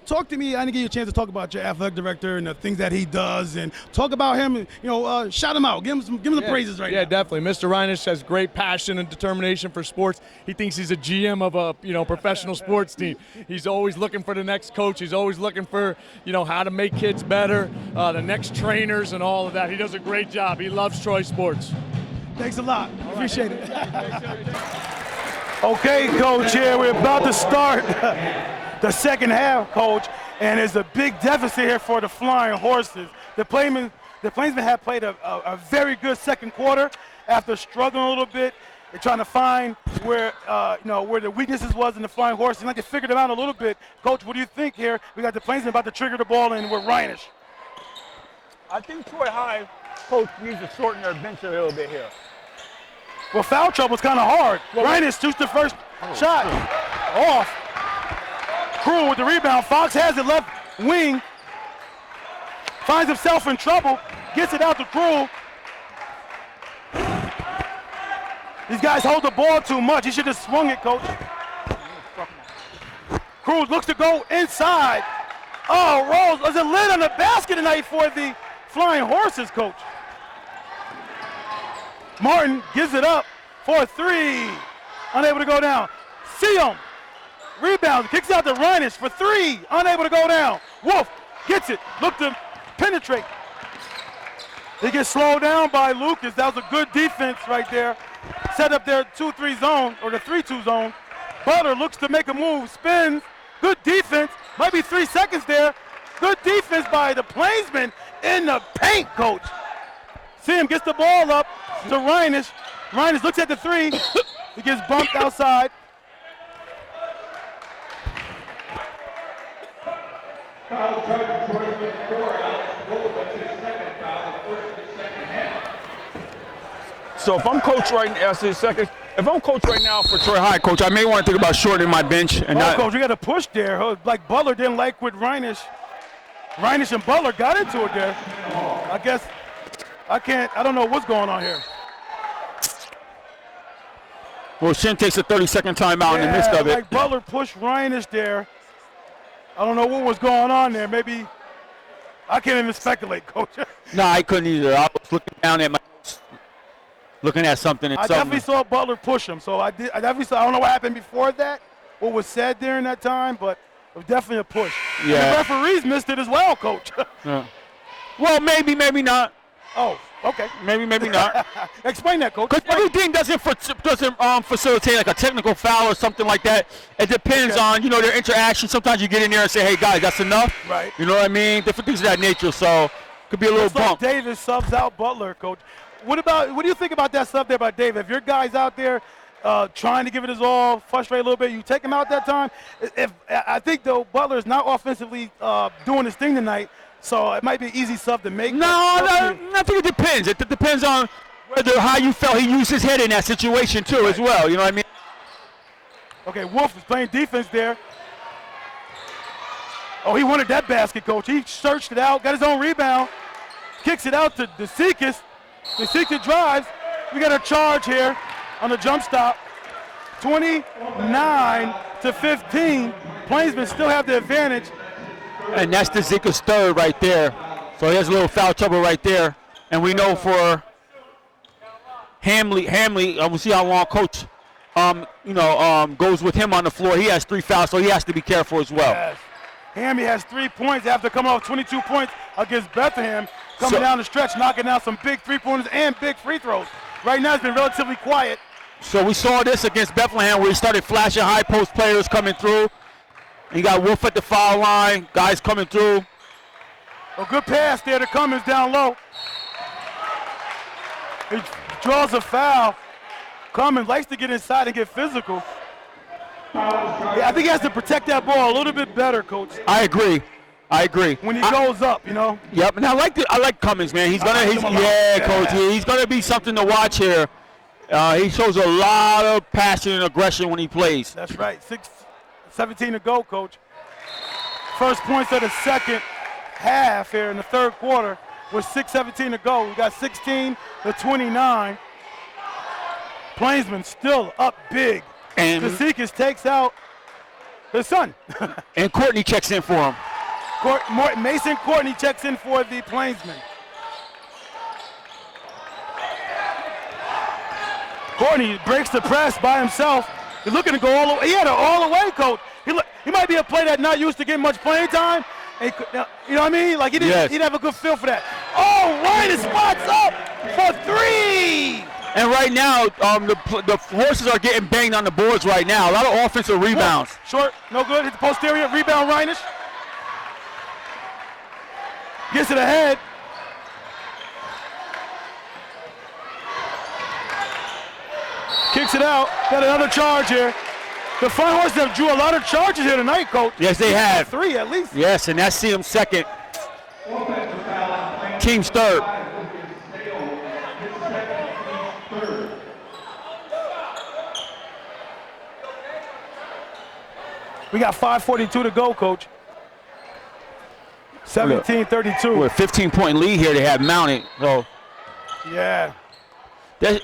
A: Talk to me. I didn't give you a chance to talk about your athletic director and the things that he does, and talk about him. You know, shout him out. Give him the praises right now.
C: Yeah, definitely. Mr. Reinish has great passion and determination for sports. He thinks he's a GM of a professional sports team. He's always looking for the next coach. He's always looking for how to make kids better, the next trainers and all of that. He does a great job. He loves Troy sports.
A: Thanks a lot. Appreciate it. Okay, Coach. Here we're about to start the second half, Coach, and there's a big deficit here for the Flying Horses. The Plainsmen have played a very good second quarter after struggling a little bit. They're trying to find where where the weaknesses was in the Flying Horses. Like they figured them out a little bit. Coach, what do you think here? We got the Plainsmen about to trigger the ball in with Reinish.
B: I think Troy High coach needs to shorten their bench a little bit here.
A: Well, foul trouble's kind of hard. Reinish shoots the first shot off. Crew with the rebound. Fox has it left wing. Finds himself in trouble. Gets it out to Crew. These guys hold the ball too much. He should have swung it, Coach. Crew looks to go inside. Oh, Rose, there's a lid on the basket tonight for the Flying Horses, Coach. Martin gives it up for a 3. Unable to go down. See him. Rebound, kicks out to Reinish for 3. Unable to go down. Wolf gets it. Look to penetrate. They get slowed down by Lucas. That was a good defense right there. Set up their 2-3 zone, or the 3-2 zone. Butler looks to make a move, spins. Good defense. Might be 3 seconds there. Good defense by the Plainsmen in the paint, Coach. See him, gets the ball up to Reinish. Reinish looks at the 3. He gets bumped outside.
B: So if I'm coach right now, if I'm coach right now for Troy High, Coach, I may want to think about shortening my bench. And
A: Coach, we got a push there. Like Butler didn't like with Reinish. Reinish and Butler got into it there. I guess I don't know what's going on here.
B: Well, Shen takes a 30-second timeout in the midst of it.
A: Like Butler pushed Reinish there. I don't know what was going on there. Maybe I can't even speculate, Coach.
B: No, I couldn't either. I was looking down at looking at something.
A: I definitely saw Butler push him. So I definitely saw. I don't know what happened before that, what was said during that time, but it was definitely a push.
B: Yeah.
A: And the referees missed it as well, Coach.
B: Yeah. Well, maybe not.
A: Oh, Okay.
B: Maybe not.
A: Explain that, Coach.
B: Because everything doesn't facilitate like a technical foul or something like that. It depends on, you know, their interaction. Sometimes you get in there and say, hey, guys, that's enough.
A: Right.
B: You know what I mean? Different things of that nature. So could be a little
A: Looks like
B: bump.
A: Davis subs out Butler, Coach. What do you think about that sub there by Davis? If your guy's out there trying to give it his all, frustrate a little bit, you take him out that time? I think, though, Butler's not offensively doing his thing tonight, so it might be an easy sub to make.
B: No, I think it depends. It depends on how you felt he used his head in that situation, too, as well. You know what I mean?
A: Okay, Wolf is playing defense there. Oh, he wanted that basket, Coach. He searched it out, got his own rebound, kicks it out to DeSikas. DeSikas drives. We got a charge here on the jump stop. 29-15. Plainsmen still have the advantage.
B: And that's DeSikas' third right there. So he has a little foul trouble right there. And we know for Hamley, we'll see how long Coach goes with him on the floor. He has 3 fouls, so he has to be careful as well.
A: Yes. Hammy has 3 points after coming off 22 points against Bethlehem, coming down the stretch, knocking down some big 3-pointers and big free throws. Right now it's been relatively quiet.
B: So we saw this against Bethlehem where he started flashing high post players coming through. And you got Wolf at the foul line, guys coming through.
A: A good pass there to Cummins down low. He draws a foul. Cummins likes to get inside and get physical. Yeah, I think he has to protect that ball a little bit better, Coach.
B: I agree. When
A: he goes up, you know.
B: Yep, and I like Cummins, man. Coach. He's gonna be something to watch here. He shows a lot of passion and aggression when he plays.
A: That's right. 6:17 to go, Coach. First points of the second half here in the third quarter with 6:17 to go. We got 16-29. Plainsman still up big.
B: And
A: DeSikas takes out his son.
B: And Courtney checks in for him.
A: Mason Courtney checks in for the Plainsman. Courtney breaks the press by himself. He's looking to go all the way. He had it all the way, Coach. He might be a player that's not used to getting much playing time. And, you know what I mean? Like, he didn't have a good feel for that. Oh, right, his spot's up for 3.
B: And right now, the horses are getting banged on the boards right now. A lot of offensive rebounds.
A: Short, no good. Hit the posterior. Rebound, Reinish. Gets it ahead. Kicks it out. Got another charge here. The Fun Horses have drew a lot of charges here tonight, Coach.
B: Yes, they have.
A: 3 at least.
B: Yes, and that's CM's second. Team's third.
A: We got 5:42 to go, Coach. 17-32.
B: With a 15-point lead here, they have mounted. So
A: yeah.
B: they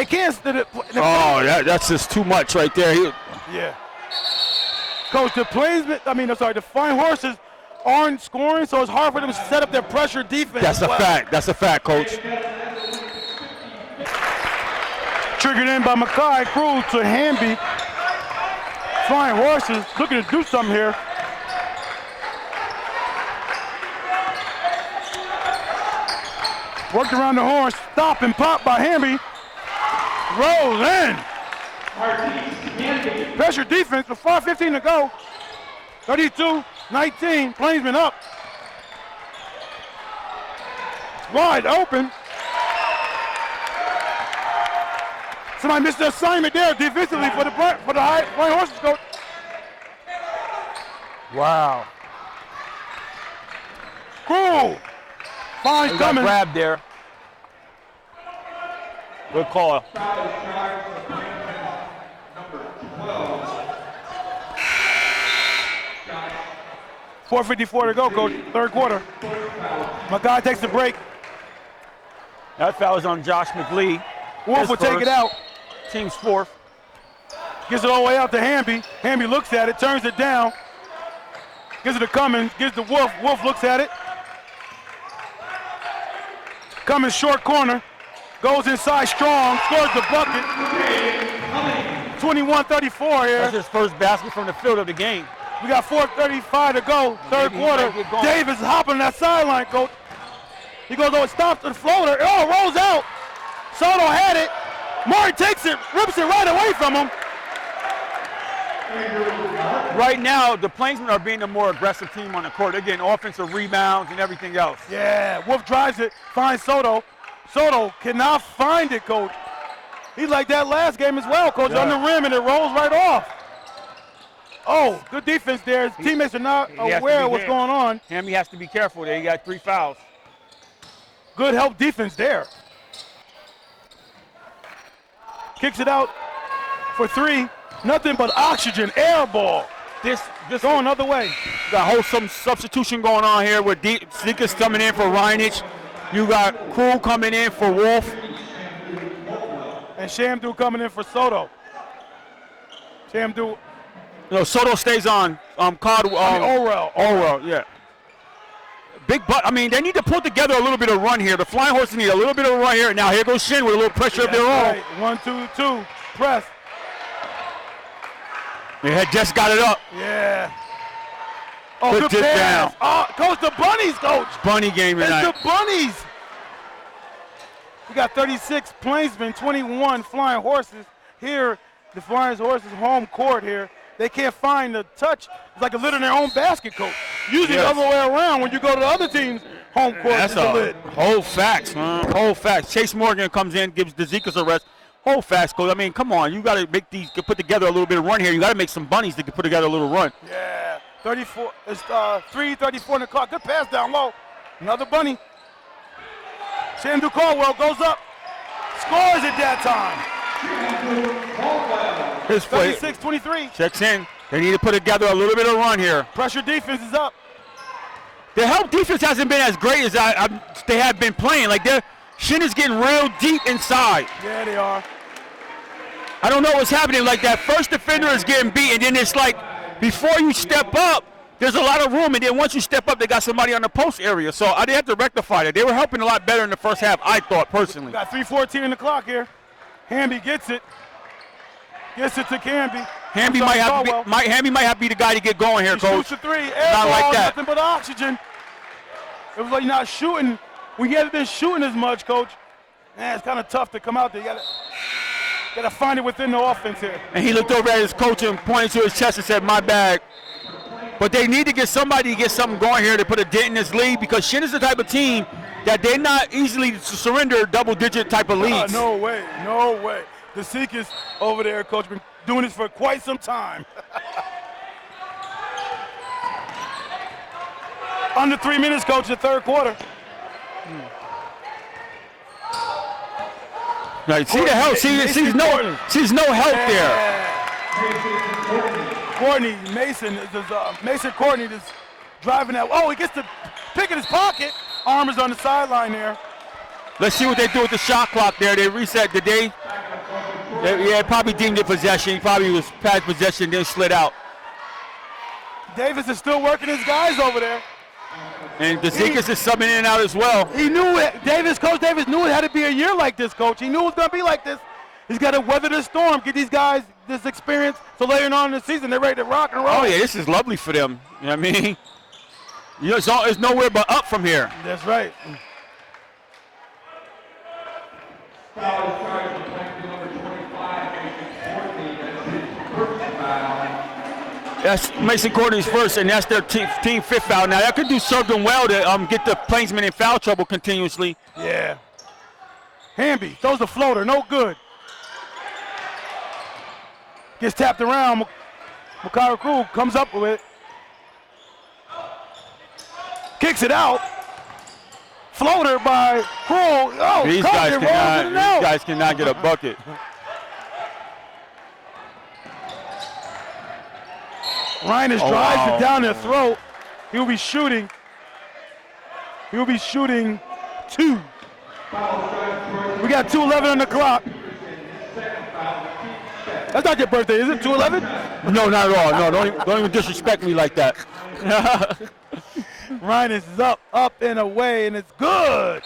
A: can't.
B: That's just too much right there.
A: Yeah. Coach, the Fine Horses aren't scoring, so it's hard for them to set up their pressure defense.
B: That's a fact. That's a fact, Coach.
A: Triggered in by Mackay Cruz to Hamby. Flying Horses looking to do something here. Worked around the horn, stop and pop by Hamby. Rolls in. Pressure defense with 5:15 to go. 32-19, Plainsman up. Wide open. Somebody missed the assignment there defensively for the Flying Horses coach. Wow. Cool. Fine's coming.
B: Grab there. Good call.
A: $4:54 to go, Coach. Third quarter. My guy takes the break.
B: That foul is on Josh McLee.
A: Wolf will take it out.
B: Team's fourth.
A: Gives it all the way out to Hamby. Hamby looks at it, turns it down. Gives it to Cummins, gives it to Wolf. Wolf looks at it. Cummins short corner. Goes inside strong, scores the bucket. 21-34 here.
B: That's his first basket from the field of the game.
A: We got 4:35 to go, third quarter. Davis is hopping that sideline, Coach. He goes over, stops the floater. Oh, rolls out. Soto had it. Murray takes it, rips it right away from him.
B: Right now, the Plainsmen are being the more aggressive team on the court. They're getting offensive rebounds and everything else.
A: Yeah, Wolf drives it, finds Soto. Soto cannot find it, Coach. He's like that last game as well, Coach, on the rim, and it rolls right off. Oh, good defense there. His teammates are not aware of what's going on.
B: Hammy has to be careful there. He got 3 fouls.
A: Good help defense there. Kicks it out for 3. Nothing but oxygen, air ball.
B: This
A: Going another way.
B: got wholesome substitution going on here with Zekas coming in for Reinich. You got Krul coming in for Wolf.
A: And Shamdu coming in for Soto. Shamdu.
B: No, Soto stays on.
A: Orwell,
B: yeah. Big butt. I mean, they need to put together a little bit of run here. The Flying Horses need a little bit of a run here. Now here goes Shin with a little pressure of their own.
A: Right. 1, 2, 2. Press.
B: They had just got it up.
A: Yeah. Oh,
B: Puts
A: good
B: it
A: pass.
B: down.
A: Oh, Coach, the Bunnies, Coach.
B: Bunny game tonight.
A: It's the Bunnies. We got 36 Plainsmen, 21 Flying Horses. Here, the Flying Horses home court here. They can't find the touch. It's like a lid in their own basket, Coach. Usually the other way around when you go to the other team's home court.
B: That's
A: it's a lid.
B: whole facts, man. Whole facts. Chase Morgan comes in, gives the Zekas a rest. Whole facts, Coach. I mean, come on. You got to make these, put together a little bit of run here. You got to make some bunnies that can put together a little run.
A: Yeah. 34. It's 3:34 on the clock. Good pass down low. Another bunny. Shandu Caldwell goes up. Scores at that time.
B: His play.
A: 36-23.
B: Checks in. They need to put together a little bit of run here.
A: Pressure defense is up.
B: The help defense hasn't been as great as they have been playing. Like, Shin is getting real deep inside.
A: Yeah, they are.
B: I don't know what's happening. Like, that first defender is getting beat, and then it's like, before you step up, there's a lot of room, and then once you step up, they got somebody on the post area. So they have to rectify that. They were helping a lot better in the first half, I thought, personally.
A: Got 3:14 in the clock here. Hamby gets it. Gets it to Camby.
B: Hamby might have to be the guy to get going here,
A: He
B: Coach.
A: shoots a 3. Air
B: Not
A: ball,
B: like that.
A: nothing but oxygen. It was like you're not shooting. We haven't been shooting as much, Coach. Man, it's kind of tough to come out there. You gotta find it within the offense here.
B: And he looked over at his coach and pointed to his chest and said, "My bag." But they need to get somebody to get something going here to put a dent in this lead, because Shin is the type of team that they're not easily to surrender double-digit type of leads.
A: No way, no way. The Seekers over there, Coach, been doing this for quite some time. Under 3 minutes, Coach, the third quarter.
B: Right, see the help. Sees no help there.
A: Courtney Mason, Mason Courtney is driving that. Oh, he gets the pick in his pocket. Arm is on the sideline there.
B: Let's see what they do with the shot clock there. They reset the day. Yeah, probably deemed it possession. He probably was past possession, then slid out.
A: Davis is still working his guys over there.
B: And the Zekas is subbing in and out as well.
A: He knew it. Coach Davis knew it had to be a year like this, Coach. He knew it was going to be like this. He's got to weather the storm, get these guys this experience, so later on in the season they're ready to rock and roll.
B: Oh, yeah, this is lovely for them. You know what I mean? You know, it's nowhere but up from here.
A: That's right.
B: That's Mason Courtney's first, and that's their team fifth foul. Now, that could serve them well to get the Plainsmen in foul trouble continuously.
A: Yeah. Hamby throws the floater, no good. Gets tapped around. Makara Krul comes up with it. Kicks it out. Floater by Krul. Oh,
B: These guys cannot get a bucket.
A: Reines drives it down their throat. He'll be shooting. He'll be shooting 2. We got 2:11 on the clock. That's not your birthday, is it? 2:11?
B: No, not at all. No, don't even disrespect me like that.
A: Reines is up and away, and it's good.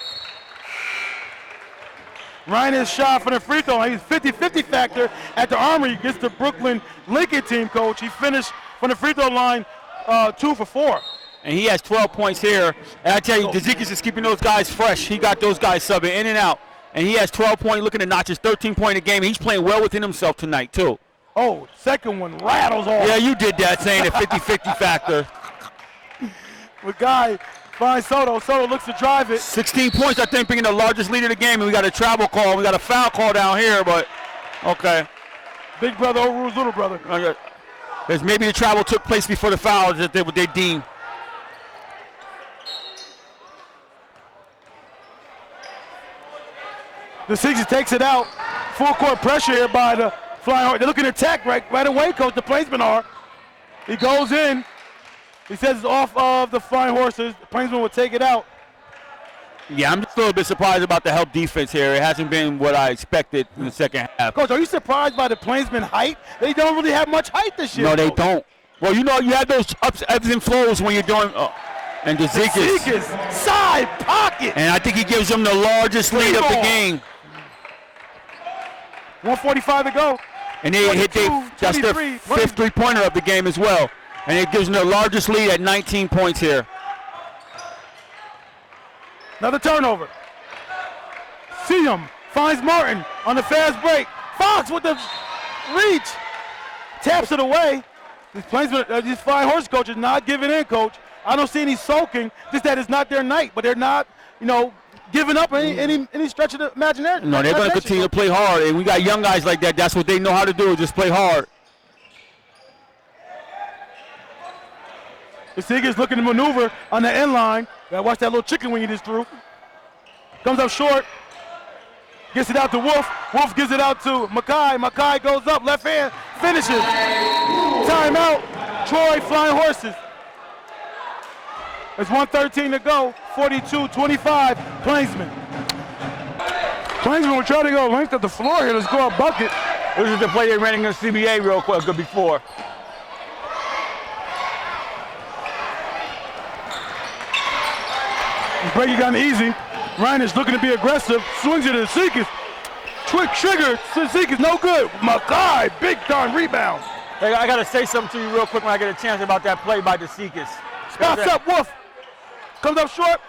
A: Reines shot for the free throw. He's 50-50 factor at the Armory against the Brooklyn Lincoln team, Coach. He finished from the free throw line 2 for 4.
B: and he has 12 points here. And I tell you, Dezikis is keeping those guys fresh. He got those guys subbing in and out, and he has 12 points, looking to notch his 13-point a game. He's playing well within himself tonight, too.
A: Oh, second one rattles off.
B: Yeah, you did that, saying the 50-50 factor.
A: Mackay finds Soto. Soto looks to drive it.
B: 16 points, I think, being the largest lead of the game, and we got a travel call. We got a foul call down here, but okay.
A: Big brother overrules little brother.
B: Okay. Because maybe the travel took place before the foul that they deemed.
A: The Sixers takes it out. Full court pressure here by the Flying Horse. They're looking to attack right away, Coach. The Plainsmen are. He goes in. He says it's off of the Flying Horses. The Plainsmen will take it out.
B: Yeah, I'm just a little bit surprised about the help defense here. It hasn't been what I expected in the second half.
A: Coach, are you surprised by the Plainsmen height? They don't really have much height this year.
B: No, they
A: Coach.
B: don't. Well, you know, you have those ebbs and flows when you're doing and
A: Dezikis, side pocket.
B: And I think he gives them the largest lead of the game.
A: 1:45 to go.
B: And they hit that's their 5th three-pointer of the game as well. And it gives them the largest lead at 19 points here.
A: Another turnover. Siam finds Martin on the fast break. Fox with the reach. Taps it away. These Flying Horse coaches not giving in, Coach. I don't see any sulking. Just that it's not their night, but they're not, giving up any stretch of the imagination.
B: No, they're going to continue to play hard. And we got young guys like that. That's what they know how to do, just play hard.
A: The Seagulls looking to maneuver on the end line. Gotta watch that little chicken wing he just threw. Comes up short. Gets it out to Wolf. Wolf gives it out to Mackay. Mackay goes up, left hand, finishes. Timeout. Troy Flying Horses. There's 1:13 to go. 42-25. Plainsman. Plainsman will try to go length of the floor here. Let's go a bucket.
B: This is the play they ran against CBA real quick before.
A: Break it down easy. Reiner's looking to be aggressive. Swings it to Dezikis. Quick trigger. Dezikis no good. Mackay, big time rebound.
B: Hey, I got to say something to you real quick when I get a chance about that play by Dezikis.
A: Spots up, Wolf. Comes up short.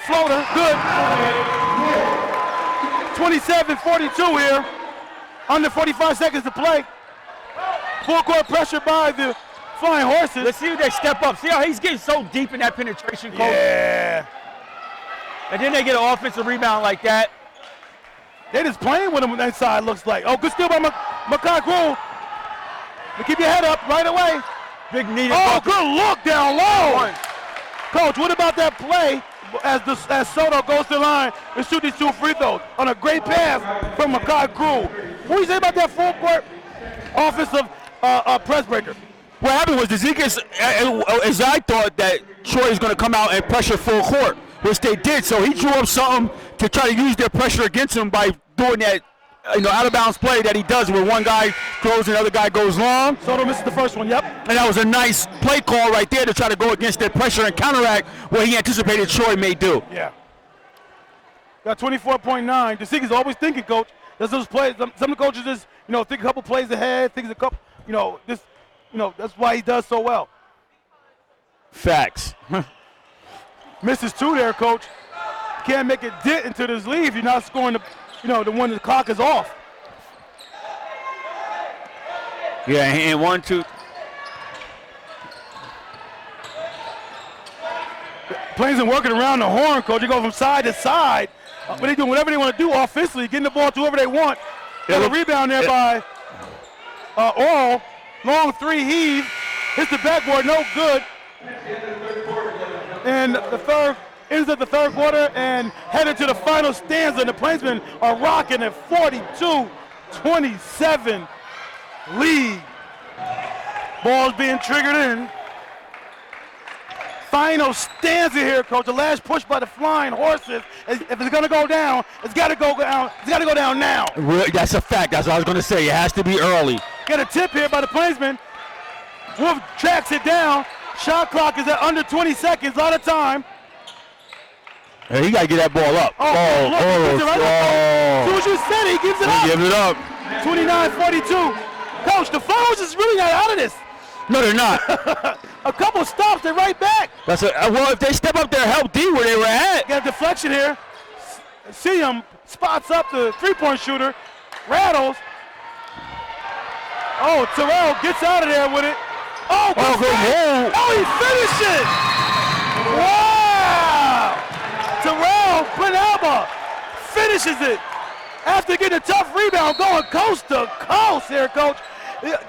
A: Floater, good. 27-42 here. Under 45 seconds to play. Full court pressure by the Flying Horses.
B: Let's see if they step up. See how he's getting so deep in that penetration, Coach?
A: Yeah.
B: And then they get an offensive rebound like that.
A: They're just playing with him inside, looks like. Oh, good steal by Mackay Crew. Keep your head up right away.
B: Big needed.
A: Oh, good look down low. Coach, what about that play as Soto goes to the line and shoot these 2 free throws on a great pass from Mackay Crew? What do you say about that full court offensive press breaker?
B: What happened was Dezikis, as I thought that Troy is going to come out and pressure full court, which they did. So he drew up something to try to use their pressure against him by doing that, out of bounds play that he does where one guy throws and the other guy goes long.
A: Soto misses the first one, yep.
B: And that was a nice play call right there to try to go against that pressure and counteract what he anticipated Troy may do.
A: Yeah. Got 24.9. Dezikis always thinking, Coach. There's those plays. Some of the coaches just, think a couple plays ahead, think a couple, that's why he does so well.
B: Facts.
A: Misses 2 there, Coach. Can't make a dent into this lead if you're not scoring the one the clock is off.
B: Yeah, and 1, 2.
A: Plainsman working around the horn, Coach. They go from side to side. But they do whatever they want to do offensively, getting the ball to whoever they want. Got a rebound there by Oral. Long 3 heave. Hits the backboard, no good. And the ends of the third quarter and headed to the final stanza. And the Plainsmen are rocking at 42-27 lead. Ball's being triggered in. Final stanza here, Coach. The last push by the Flying Horses. If it's going to go down, it's got to go down. It's got to go down now.
B: That's a fact. That's what I was going to say. It has to be early.
A: Get a tip here by the Plainsmen. Wolf tracks it down. Shot clock is at under 20 seconds. A lot of time.
B: Hey, he got to get that ball up.
A: As soon as you said it, he gives it up.
B: He gives it up.
A: 29-42. Coach, the Flyers is really not out of this.
B: No, they're not.
A: A couple stops, they're right back.
B: Well, if they step up there, help D where they were at.
A: Got a deflection here. See him, spots up the three-point shooter, rattles. Oh, Terrell gets out of there with it. Oh,
B: good move.
A: Oh, he finishes! Wow! Terrell Plainsman finishes it after getting a tough rebound, going coast to coast here, Coach.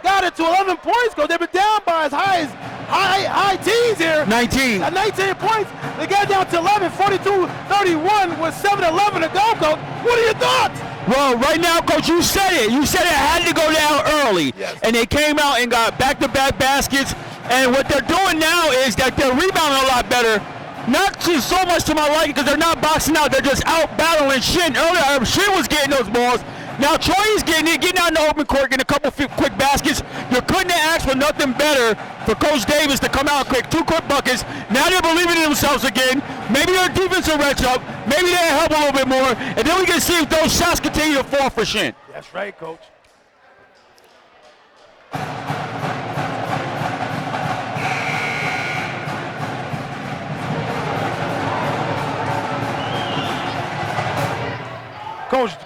A: Got it to 11 points, Coach. They've been down by as high teens here.
B: 19.
A: 19 points. They got down to 11, 42-31 with 7:11 to go, Coach. What are your thoughts?
B: Well, right now, Coach, you said it. You said it had to go down early.
A: Yes.
B: And they came out and got back-to-back baskets. And what they're doing now is that they're rebounding a lot better. Not so much to my liking because they're not boxing out. They're just out battling Shen. Earlier, Shen was getting those balls. Now Troy is getting it, getting out in the open court, getting a couple quick baskets. You couldn't have asked for nothing better for Coach Davis to come out quick, 2 quick buckets. Now they're believing in themselves again. Maybe their defense will retch up. Maybe they'll help a little bit more. And then we can see if those shots continue to fall for Shen.
A: That's right, Coach.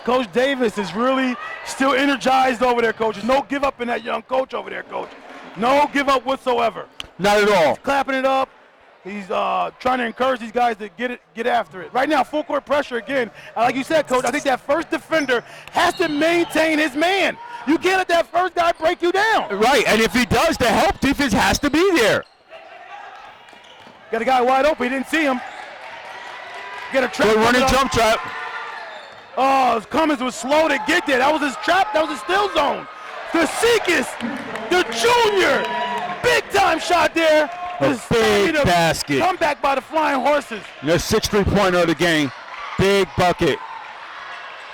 A: Coach Davis is really still energized over there, Coach. There's no give up in that young coach over there, Coach. No give up whatsoever.
B: Not at all.
A: He's clapping it up. He's trying to encourage these guys to get after it. Right now, full court pressure again. Like you said, Coach, I think that first defender has to maintain his man. You can't let that first guy break you down.
B: Right, and if he does, the help defense has to be there.
A: Got a guy wide open. He didn't see him. Get a trap.
B: Good running jump trap.
A: Oh, Cummins was slow to get there. That was his trap. That was his steal zone. The Seekis, the junior, big time shot there.
B: A big basket.
A: Come back by the Flying Horses.
B: The 6th three-pointer of the game. Big bucket.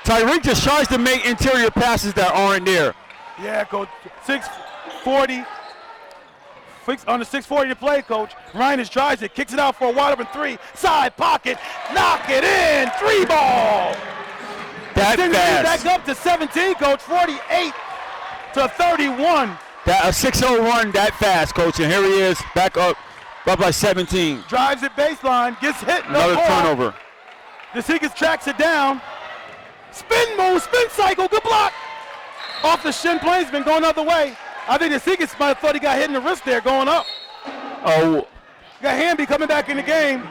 B: Tyreek just tries to make interior passes that aren't there.
A: Yeah, Coach. 6:40. Under 6:40 to play, Coach. Reines tries it, kicks it out for a wide open 3. Side pocket, knock it in. 3 ball.
B: That
A: Back
B: fast.
A: up to 17, Coach. 48 to 31.
B: That a 6-0 run that fast, Coach. And here he is, back up by 17.
A: Drives it baseline, gets hit.
B: Another turnover.
A: The Seekers tracks it down. Spin move, spin cycle, good block. Off the Shen Plainsmen going the other way. I think the Seekers might have thought he got hit in the wrist there going up.
B: Oh.
A: Got Hamby coming back in the game.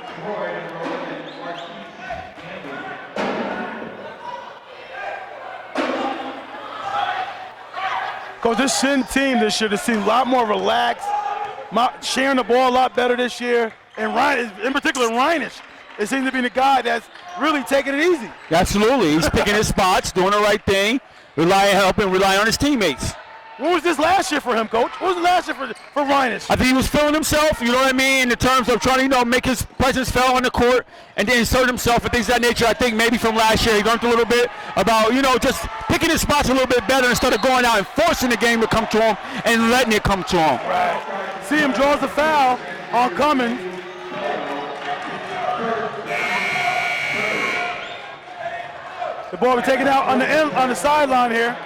A: Coach, this Shen team this year just seems a lot more relaxed, sharing the ball a lot better this year. And Ryan, in particular, Reinish, it seems to be the guy that's really taking it easy.
B: Absolutely. He's picking his spots, doing the right thing, relying on his teammates.
A: What was this last year for him, Coach? What was the last year for Reinish?
B: I think he was feeling himself, you know what I mean, in terms of trying to, make his presence felt on the court and then insert himself and things of that nature. I think maybe from last year he learned a little bit about, just picking his spots a little bit better instead of going out and forcing the game to come to him and letting it come to him.
A: Right. See him draws the foul on Cummins. The ball was taken out on the sideline here.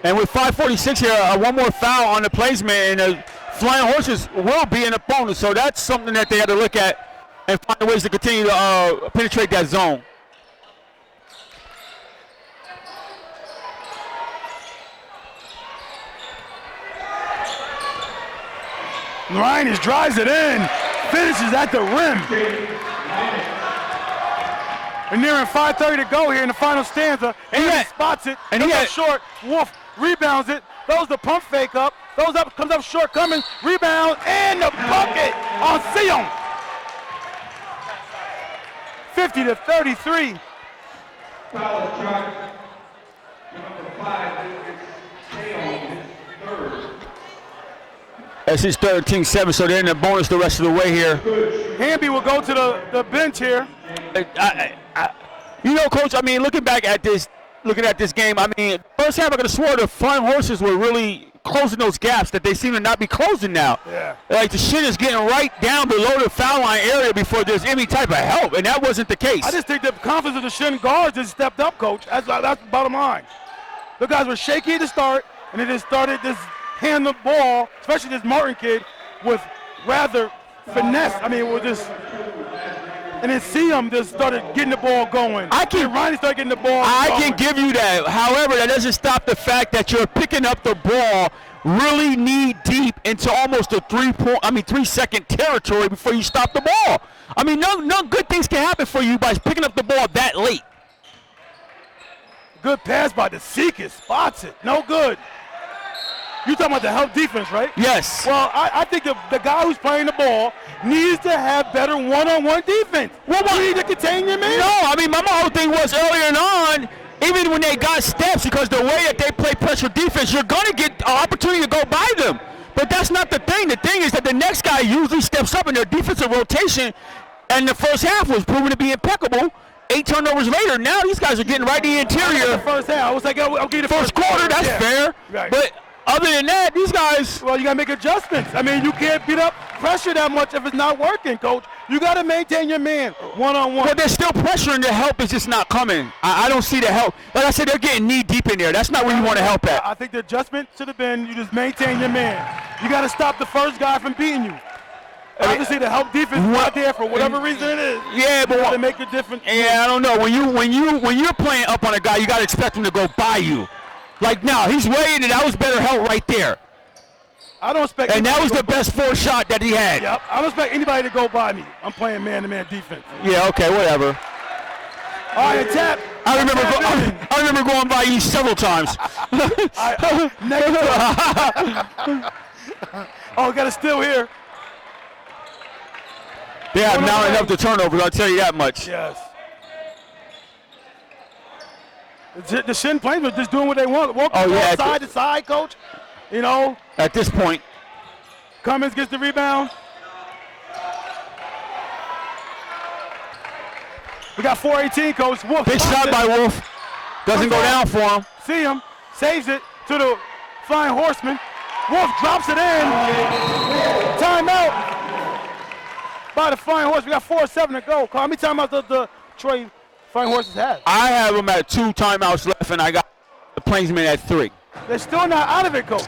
B: And with 5:46 here, one more foul on the Plainsman, and the Flying Horses will be an opponent. So that's something that they had to look at and find ways to continue to penetrate that zone.
A: Reines drives it in, finishes at the rim. We're nearing 5:30 to go here in the final stanza. And he spots it, and he up short. Wolf rebounds it, throws the pump fake up, comes up short, coming, rebound, and the bucket on Sion. 50 to 33.
B: That's his 3rd, team 7, so they're in the bonus the rest of the way here.
A: Hamby will go to the bench here.
B: Coach, looking at this game, first half I could have swore the Flying Horses were really closing those gaps that they seem to not be closing now.
A: Yeah.
B: Like the shit is getting right down below the foul line area before there's any type of help, and that wasn't the case.
A: I just think the confidence of the Shen guards just stepped up, Coach. That's the bottom line. The guys were shaky at the start, and they just started just handle the ball, especially this Martin kid, with rather finesse. I mean, we'll just, and then Siam just started getting the ball going. Ronnie started getting the ball
B: I
A: going.
B: can give you that. However, that doesn't stop the fact that you're picking up the ball really knee deep into almost a 3-second territory before you stop the ball. I mean, no good things can happen for you by picking up the ball that late.
A: Good pass by the Seekers. Spots it. No good. You talking about the help defense, right?
B: Yes.
A: Well, I think the guy who's playing the ball needs to have better one-on-one defense. You need to contain your man.
B: No, I mean, my whole thing was earlier on, even when they got steps, because the way that they play pressure defense, you're going to get an opportunity to go by them. But that's not the thing. The thing is that the next guy usually steps up in their defensive rotation, and the first half was proven to be impeccable. 8 turnovers later, now these guys are getting right in the interior.
A: The first half, I was like, I'll give you the
B: first quarter. That's fair.
A: Right.
B: But other than that, these guys.
A: Well, you got to make adjustments. I mean, you can't beat up pressure that much if it's not working, Coach. You got to maintain your man one-on-one.
B: But they're still pressuring. The help is just not coming. I don't see the help. Like I said, they're getting knee deep in there. That's not where you want to help at.
A: I think the adjustment should have been you just maintain your man. You got to stop the first guy from beating you. Obviously, the help defense is not there for whatever reason it is.
B: Yeah, but
A: to make a difference.
B: Yeah, I don't know. When you're playing up on a guy, you got to expect him to go by you. Like now, he's weighing it. That was better help right there.
A: I don't expect.
B: And that was the best force shot that he had.
A: Yep. I don't expect anybody to go by me. I'm playing man-to-man defense.
B: Yeah. Okay. Whatever.
A: All right, tap.
B: I remember going by you several times.
A: Oh, got a steal here.
B: They have now enough to turnovers. I'll tell you that much.
A: Yes. The Shen Plainsmen just doing what they want. Walking side to side, Coach. You know.
B: At this point.
A: Cummins gets the rebound. We got 4:18, Coach. Wolf.
B: Big shot by Wolf. Doesn't go down for him.
A: See him. Saves it to the Flying Horseman. Wolf drops it in. Timeout by the Flying Horse. We got 4:07 to go. How many timeouts does the Troy Flying Horses have?
B: I have them at 2 timeouts left, and I got the Plainsmen at 3.
A: They're still not out of it, Coach.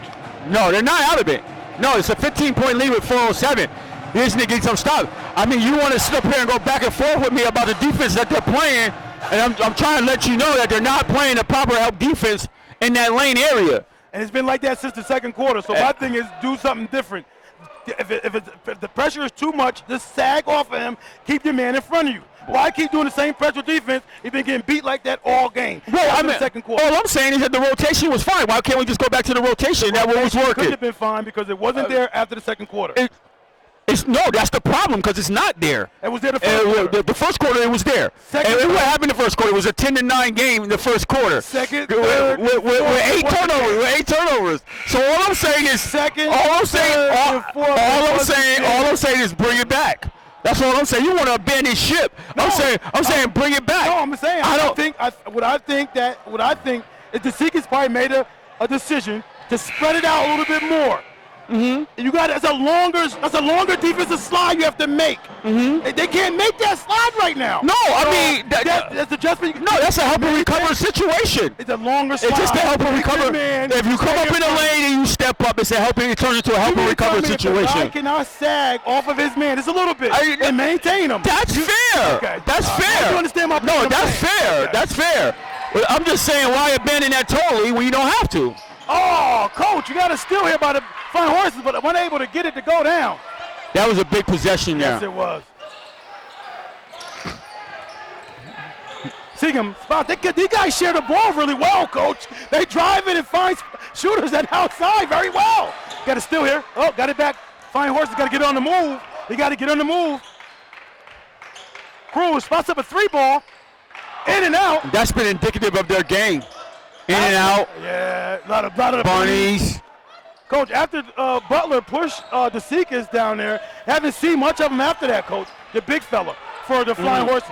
B: No, they're not out of it. No, it's a 15-point lead with 4:07. This nigga needs some stop. I mean, you want to sit up here and go back and forth with me about the defense that they're playing, and I'm trying to let you know that they're not playing the proper help defense in that lane area.
A: And it's been like that since the second quarter. So my thing is do something different. If the pressure is too much, just sag off of him. Keep your man in front of you. Why keep doing the same pressure defense? He's been getting beat like that all game.
B: Well, I mean,
A: the second quarter.
B: All I'm saying is that the rotation was fine. Why can't we just go back to the rotation? That was working.
A: Could have been fine because it wasn't there after the second quarter.
B: No, that's the problem because it's not there.
A: It was there the first quarter.
B: The first quarter, it was there. And what happened in the first quarter? It was a 10-9 game in the first quarter.
A: Second, third,
B: with 8 turnovers. With 8 turnovers. So all I'm saying is, all I'm saying is bring it back. That's all I'm saying. You want to abandon ship.
A: No,
B: I'm saying bring it back.
A: No, I'm saying what I think is the Seekers probably made a decision to spread it out a little bit more. Mm-hmm. You got that's a longer defensive slide you have to make. Mm-hmm. They can't make that slide right now.
B: No, I mean
A: that's adjustment.
B: No, that's a help and recover situation.
A: It's a longer slide.
B: It's just a help and recover. If you come up in the lane and you step up, it's a help and it turns into a help and recover situation.
A: The guy cannot sag off of his man. It's a little bit and maintain him.
B: That's fair.
A: Okay.
B: That's fair.
A: You understand my point?
B: No, that's fair. Okay. That's fair. But I'm just saying, why abandon that totally when you don't have to?
A: Oh, Coach, you got a steal here by the Flying Horses, but unable to get it to go down.
B: That was a big possession there.
A: Yes, it was. See him spot. These guys share the ball really well, Coach. They drive it and find shooters at outside very well. Got a steal here. Oh, got it back. Flying Horses got to get on the move. They got to get on the move. Cruz spots up a 3-ball. In and out.
B: That's been indicative of their game. In and out.
A: Yeah, a lot of
B: bunnies.
A: Coach, after Butler pushed the Seekers down there, haven't seen much of them after that, Coach. The big fella for the Flying Horses.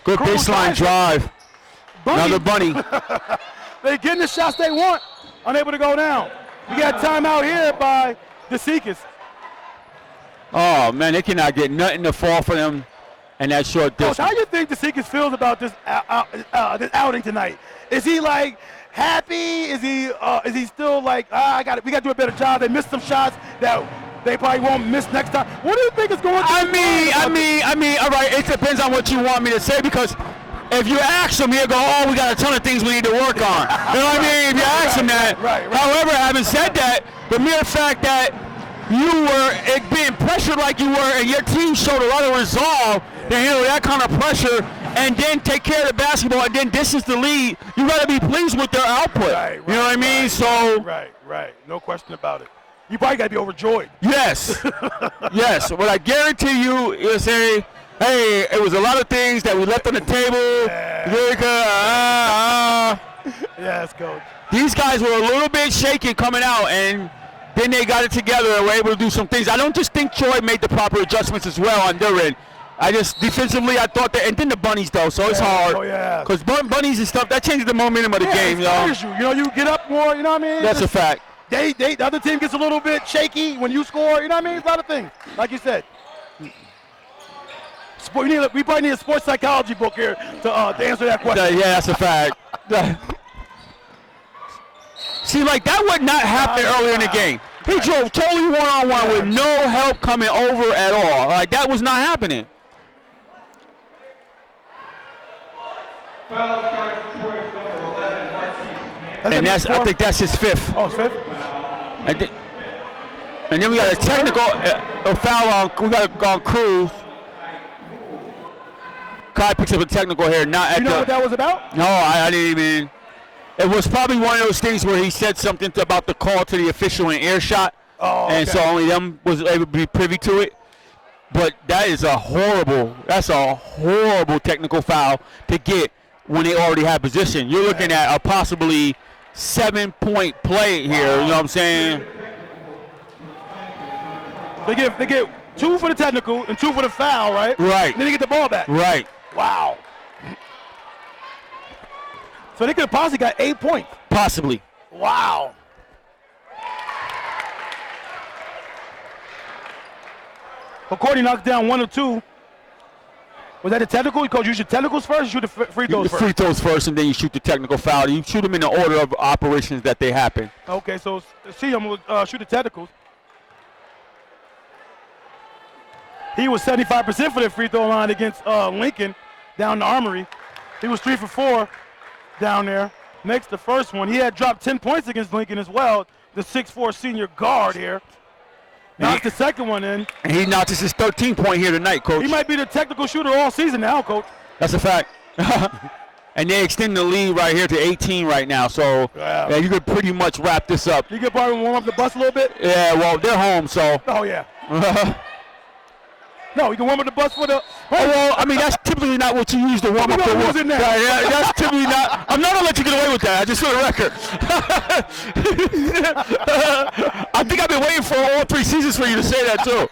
B: Good baseline drive. Another bunny.
A: They're getting the shots they want. Unable to go down. We got timeout here by the Seekers.
B: Oh, man, they cannot get nothing to fall for them. And that short distance.
A: Coach, how do you think the Seekers feels about this outing tonight? Is he like, happy? Is he still like, we got to do a better job? They missed some shots that they probably won't miss next time. What do you think is going on?
B: I mean, all right, it depends on what you want me to say, because if you ask him, he'll go, oh, we got a ton of things we need to work on. You know what I mean? If you ask him that.
A: Right.
B: However, having said that, the mere fact that you were being pressured like you were, and your team showed a lot of resolve to handle that kind of pressure, and then take care of the basketball, and then distance the lead, you got to be pleased with their output.
A: Right,
B: you know what I mean?
A: Right. No question about it. You probably got to be overjoyed.
B: Yes. Yes. What I guarantee you is, hey, it was a lot of things that we left on the table.
A: Yes, Coach.
B: These guys were a little bit shaky coming out, and then they got it together and were able to do some things. I don't just think Troy made the proper adjustments as well on their end. I just, defensively, I thought that, and then the bunnies, though, so it's hard.
A: Oh, yeah.
B: Because bunnies and stuff, that changes the momentum of the game, you know?
A: You know, you get up more, you know what I mean?
B: That's a fact.
A: The other team gets a little bit shaky when you score, you know what I mean? It's a lot of things, like you said. We probably need a sports psychology book here to answer that question.
B: Yeah, that's a fact. See, like, that would not happen earlier in the game. He drove totally one-on-one with no help coming over at all. Like, that was not happening. And I think that's his fifth.
A: Oh, fifth?
B: And then we got a technical foul on. We got on Cruz. Kai picks up a technical here. Not at
A: you know what that was about?
B: No, I didn't even. It was probably one of those things where he said something about the call to the official in earshot, and so only them was able to be privy to it. But that's a horrible technical foul to get when they already have position. You're looking at a possibly 7-point play here. You know what I'm saying?
A: They get 2 for the technical and 2 for the foul, right?
B: Right.
A: And then they get the ball back.
B: Right.
A: Wow. So they could have possibly got 8 points.
B: Possibly.
A: Wow. Courtney knocks down 1 of 2. Was that the technical? Coach, you shoot technicals first or shoot the free throws first?
B: Free throws first, and then you shoot the technical foul. You shoot them in the order of operations that they happen.
A: Okay, so see him shoot the technicals. He was 75% for the free throw line against Lincoln down the Armory. He was 3 for 4 down there. Makes the first one. He had dropped 10 points against Lincoln as well, the 6'4" senior guard here. Knocked the second one in.
B: And he knocked his 13-point here tonight, Coach.
A: He might be the technical shooter all season now, Coach.
B: That's a fact. And they extend the lead right here to 18 right now. So yeah, you could pretty much wrap this up.
A: You could probably warm up the bus a little bit?
B: Yeah, well, they're home, so.
A: Oh, yeah. No, you can warm up the bus for the.
B: Well, I mean, that's typically not what you use to warm up the bus. Yeah, that's typically not. I'm not going to let you get away with that. I just for the record. I think I've been waiting for all 3 seasons for you to say that, too.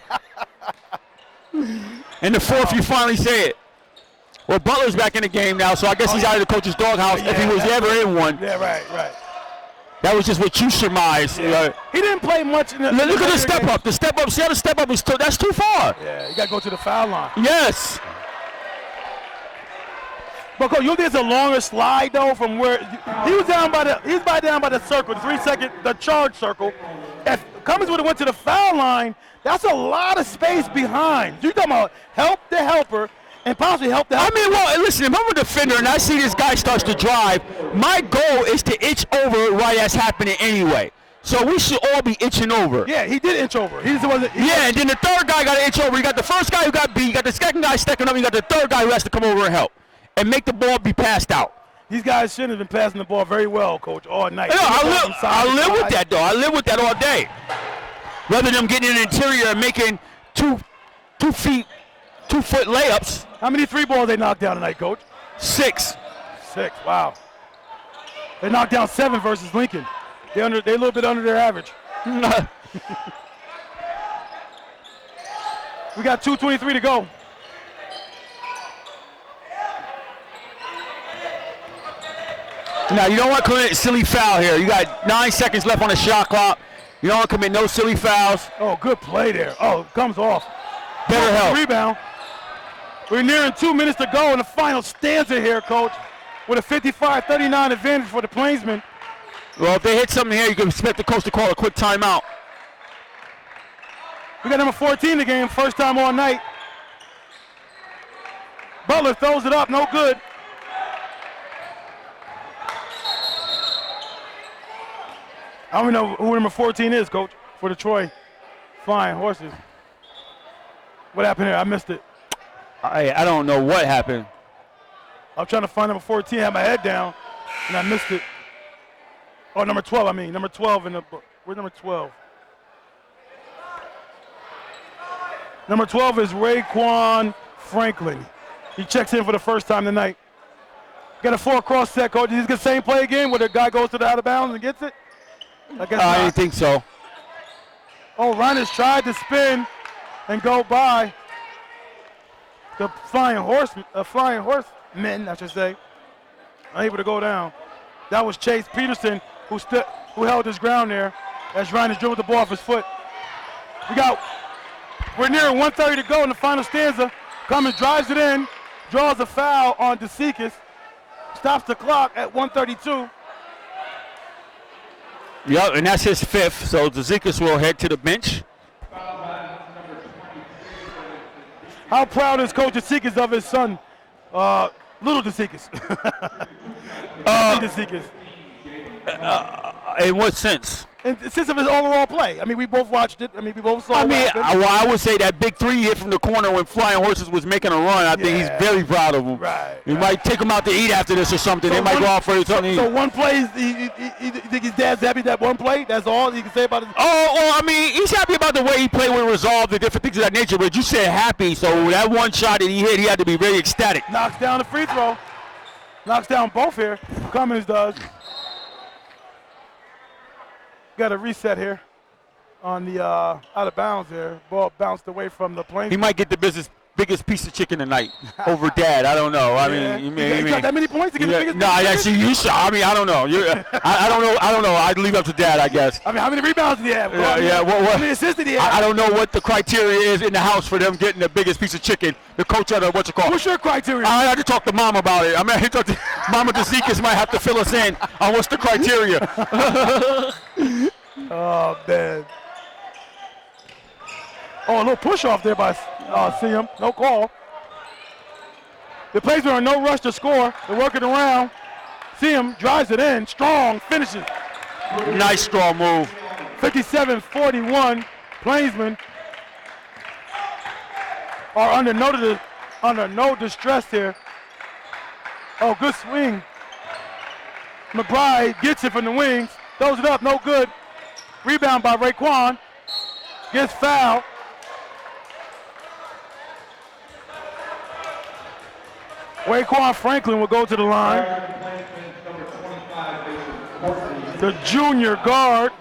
B: And the 4th, you finally say it. Well, Butler's back in the game now, so I guess he's out of the coach's doghouse if he was ever in one.
A: Yeah, right.
B: That was just what you surmised.
A: Yeah. He didn't play much in the.
B: Look at the step up. The step up. See how the step up is that's too far.
A: Yeah, you got to go to the foul line.
B: Yes.
A: But Coach, you think it's a longer slide though from where he was down by the circle, the 3-second, the charge circle. If Cummins would have went to the foul line, that's a lot of space behind. You're talking about help the helper. And possibly help the helper.
B: I mean, well, listen, if I'm a defender and I see this guy starts to drive, my goal is to itch over while that's happening anyway. So we should all be itching over.
A: Yeah, he did inch over. And
B: then the third guy got to itch over. You got the first guy who got beat. You got the second guy stacking up. You got the third guy who has to come over and help and make the ball be passed out.
A: These guys shouldn't have been passing the ball very well, Coach, all night.
B: Yeah, I live with that, though. I live with that all day. Rather than getting in the interior and making 2 foot layups.
A: How many 3 balls they knocked down tonight, Coach?
B: 6.
A: 6, wow. They knocked down 7 versus Lincoln. They're a little bit under their average. We got 2:23 to go.
B: Now, you don't want to commit a silly foul here. You got 9 seconds left on the shot clock. You don't want to commit no silly fouls.
A: Oh, good play there. Oh, comes off.
B: Better help.
A: Rebound. We're nearing 2 minutes to go in the final stanza here, Coach, with a 55-39 advantage for the Plainsmen.
B: Well, if they hit something here, you can expect the coach to call a quick timeout.
A: We got number 14 in the game, first time all night. Butler throws it up, no good. I don't even know who number 14 is, Coach, for the Troy Flying Horses. What happened here? I missed it.
B: I don't know what happened.
A: I'm trying to find number 14, had my head down, and I missed it. Oh, number 12, I mean. Number 12 in the book. Where's number 12? Number 12 is Raekwon Franklin. He checks in for the first time tonight. Got a 4-cross set, Coach. Is he the same play again where the guy goes to the out of bounds and gets it? I guess
B: I didn't think so.
A: Oh, Reines tried to spin and go by the flying horsemen, I should say. Unable to go down. That was Chase Peterson who held his ground there as Reines dribbled the ball off his foot. We're near 1:30 to go in the final stanza. Cummins drives it in, draws a foul on DeSikis, stops the clock at 1:32.
B: Yep, and that's his 5th, so DeSikis will head to the bench.
A: How proud is Coach DeSikis of his son, little DeSikis? DeSikis.
B: In what sense?
A: In the sense of his overall play. I mean, we both watched it. I mean, we both saw it.
B: I would say that big 3 hit from the corner when Flying Horses was making a run. I think he's very proud of him.
A: Right.
B: He might take him out to eat after this or something. They might go out for something.
A: So one play, you think his dad's happy that one play? That's all you can say about it?
B: I mean, he's happy about the way he played with Resolve, the different things of that nature. But you said happy, so that one shot that he hit, he had to be very ecstatic.
A: Knocks down the free throw. Knocks down both here. Cummins does. Got a reset here on the out of bounds there. Ball bounced away from the plane.
B: He might get the biggest piece of chicken tonight over Dad. I don't know. I mean,
A: he got that many points to get the biggest.
B: No, actually, you saw. I mean, I don't know. I don't know. I don't know. I'd leave it up to Dad, I guess.
A: I mean, how many rebounds did he have? How many assists did he have?
B: I don't know what the criteria is in the house for them getting the biggest piece of chicken. The coach had what's it called?
A: What's your criteria?
B: I had to talk to Mom about it. I mean, Mama DeSikis might have to fill us in on what's the criteria.
A: Oh, man. Oh, a little push off there by Siam. No call. The Plainsmen are in no rush to score. They're working around. Siam drives it in. Strong finishes.
B: Nice strong move.
A: 57-41. Plainsmen are under no distress here. Oh, good swing. McBride gets it from the wings. Throws it up. No good. Rebound by Raekwon. Gets fouled. Raekwon Franklin will go to the line. The junior guard.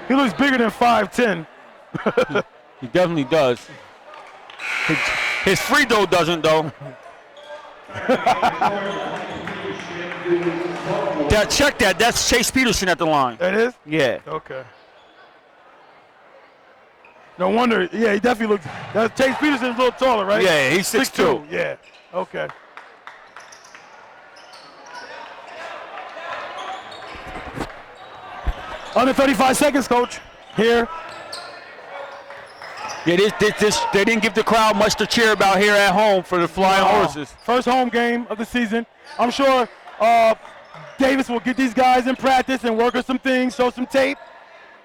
A: He looks bigger than 5'10".
B: He definitely does. His free throw doesn't, though. Check that. That's Chase Peterson at the line.
A: That is?
B: Yeah.
A: Okay. No wonder. Yeah, he definitely looks. Chase Peterson's a little taller, right?
B: Yeah, he's 6'2".
A: Yeah. Okay. Under 35 seconds, Coach. Here.
B: Yeah, they didn't give the crowd much to cheer about here at home for the Flying Horses.
A: First home game of the season. I'm sure Davis will get these guys in practice and work on some things, show some tape,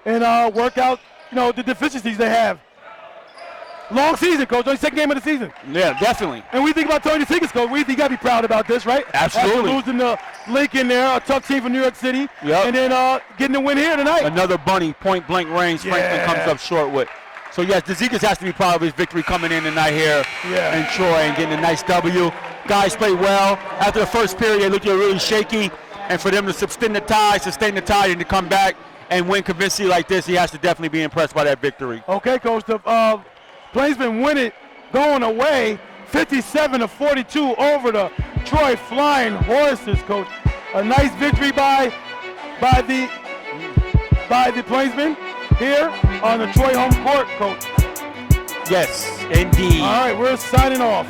A: and work out, the deficiencies they have. Long season, Coach. Only second game of the season.
B: Yeah, definitely.
A: And we think about Tony DeSikis, Coach. We think you got to be proud about this, right?
B: Absolutely.
A: After losing to Lincoln there, a tough team from New York City.
B: Yep.
A: And then getting the win here tonight.
B: Another bunny, point blank range. Franklin comes up short with. So, yes, DeSikis has to be proud of his victory coming in tonight here in Troy and getting a nice W. Guys played well. After the first period, they looked really shaky. And for them to sustain the tide, and to come back and win convincingly like this, he has to definitely be impressed by that victory.
A: Okay, Coach. The Plainsmen win it going away 57-42 over the Troy Flying Horses, Coach. A nice victory by the Plainsmen here on the Troy home court, Coach.
B: Yes, indeed.
A: All right, we're signing off.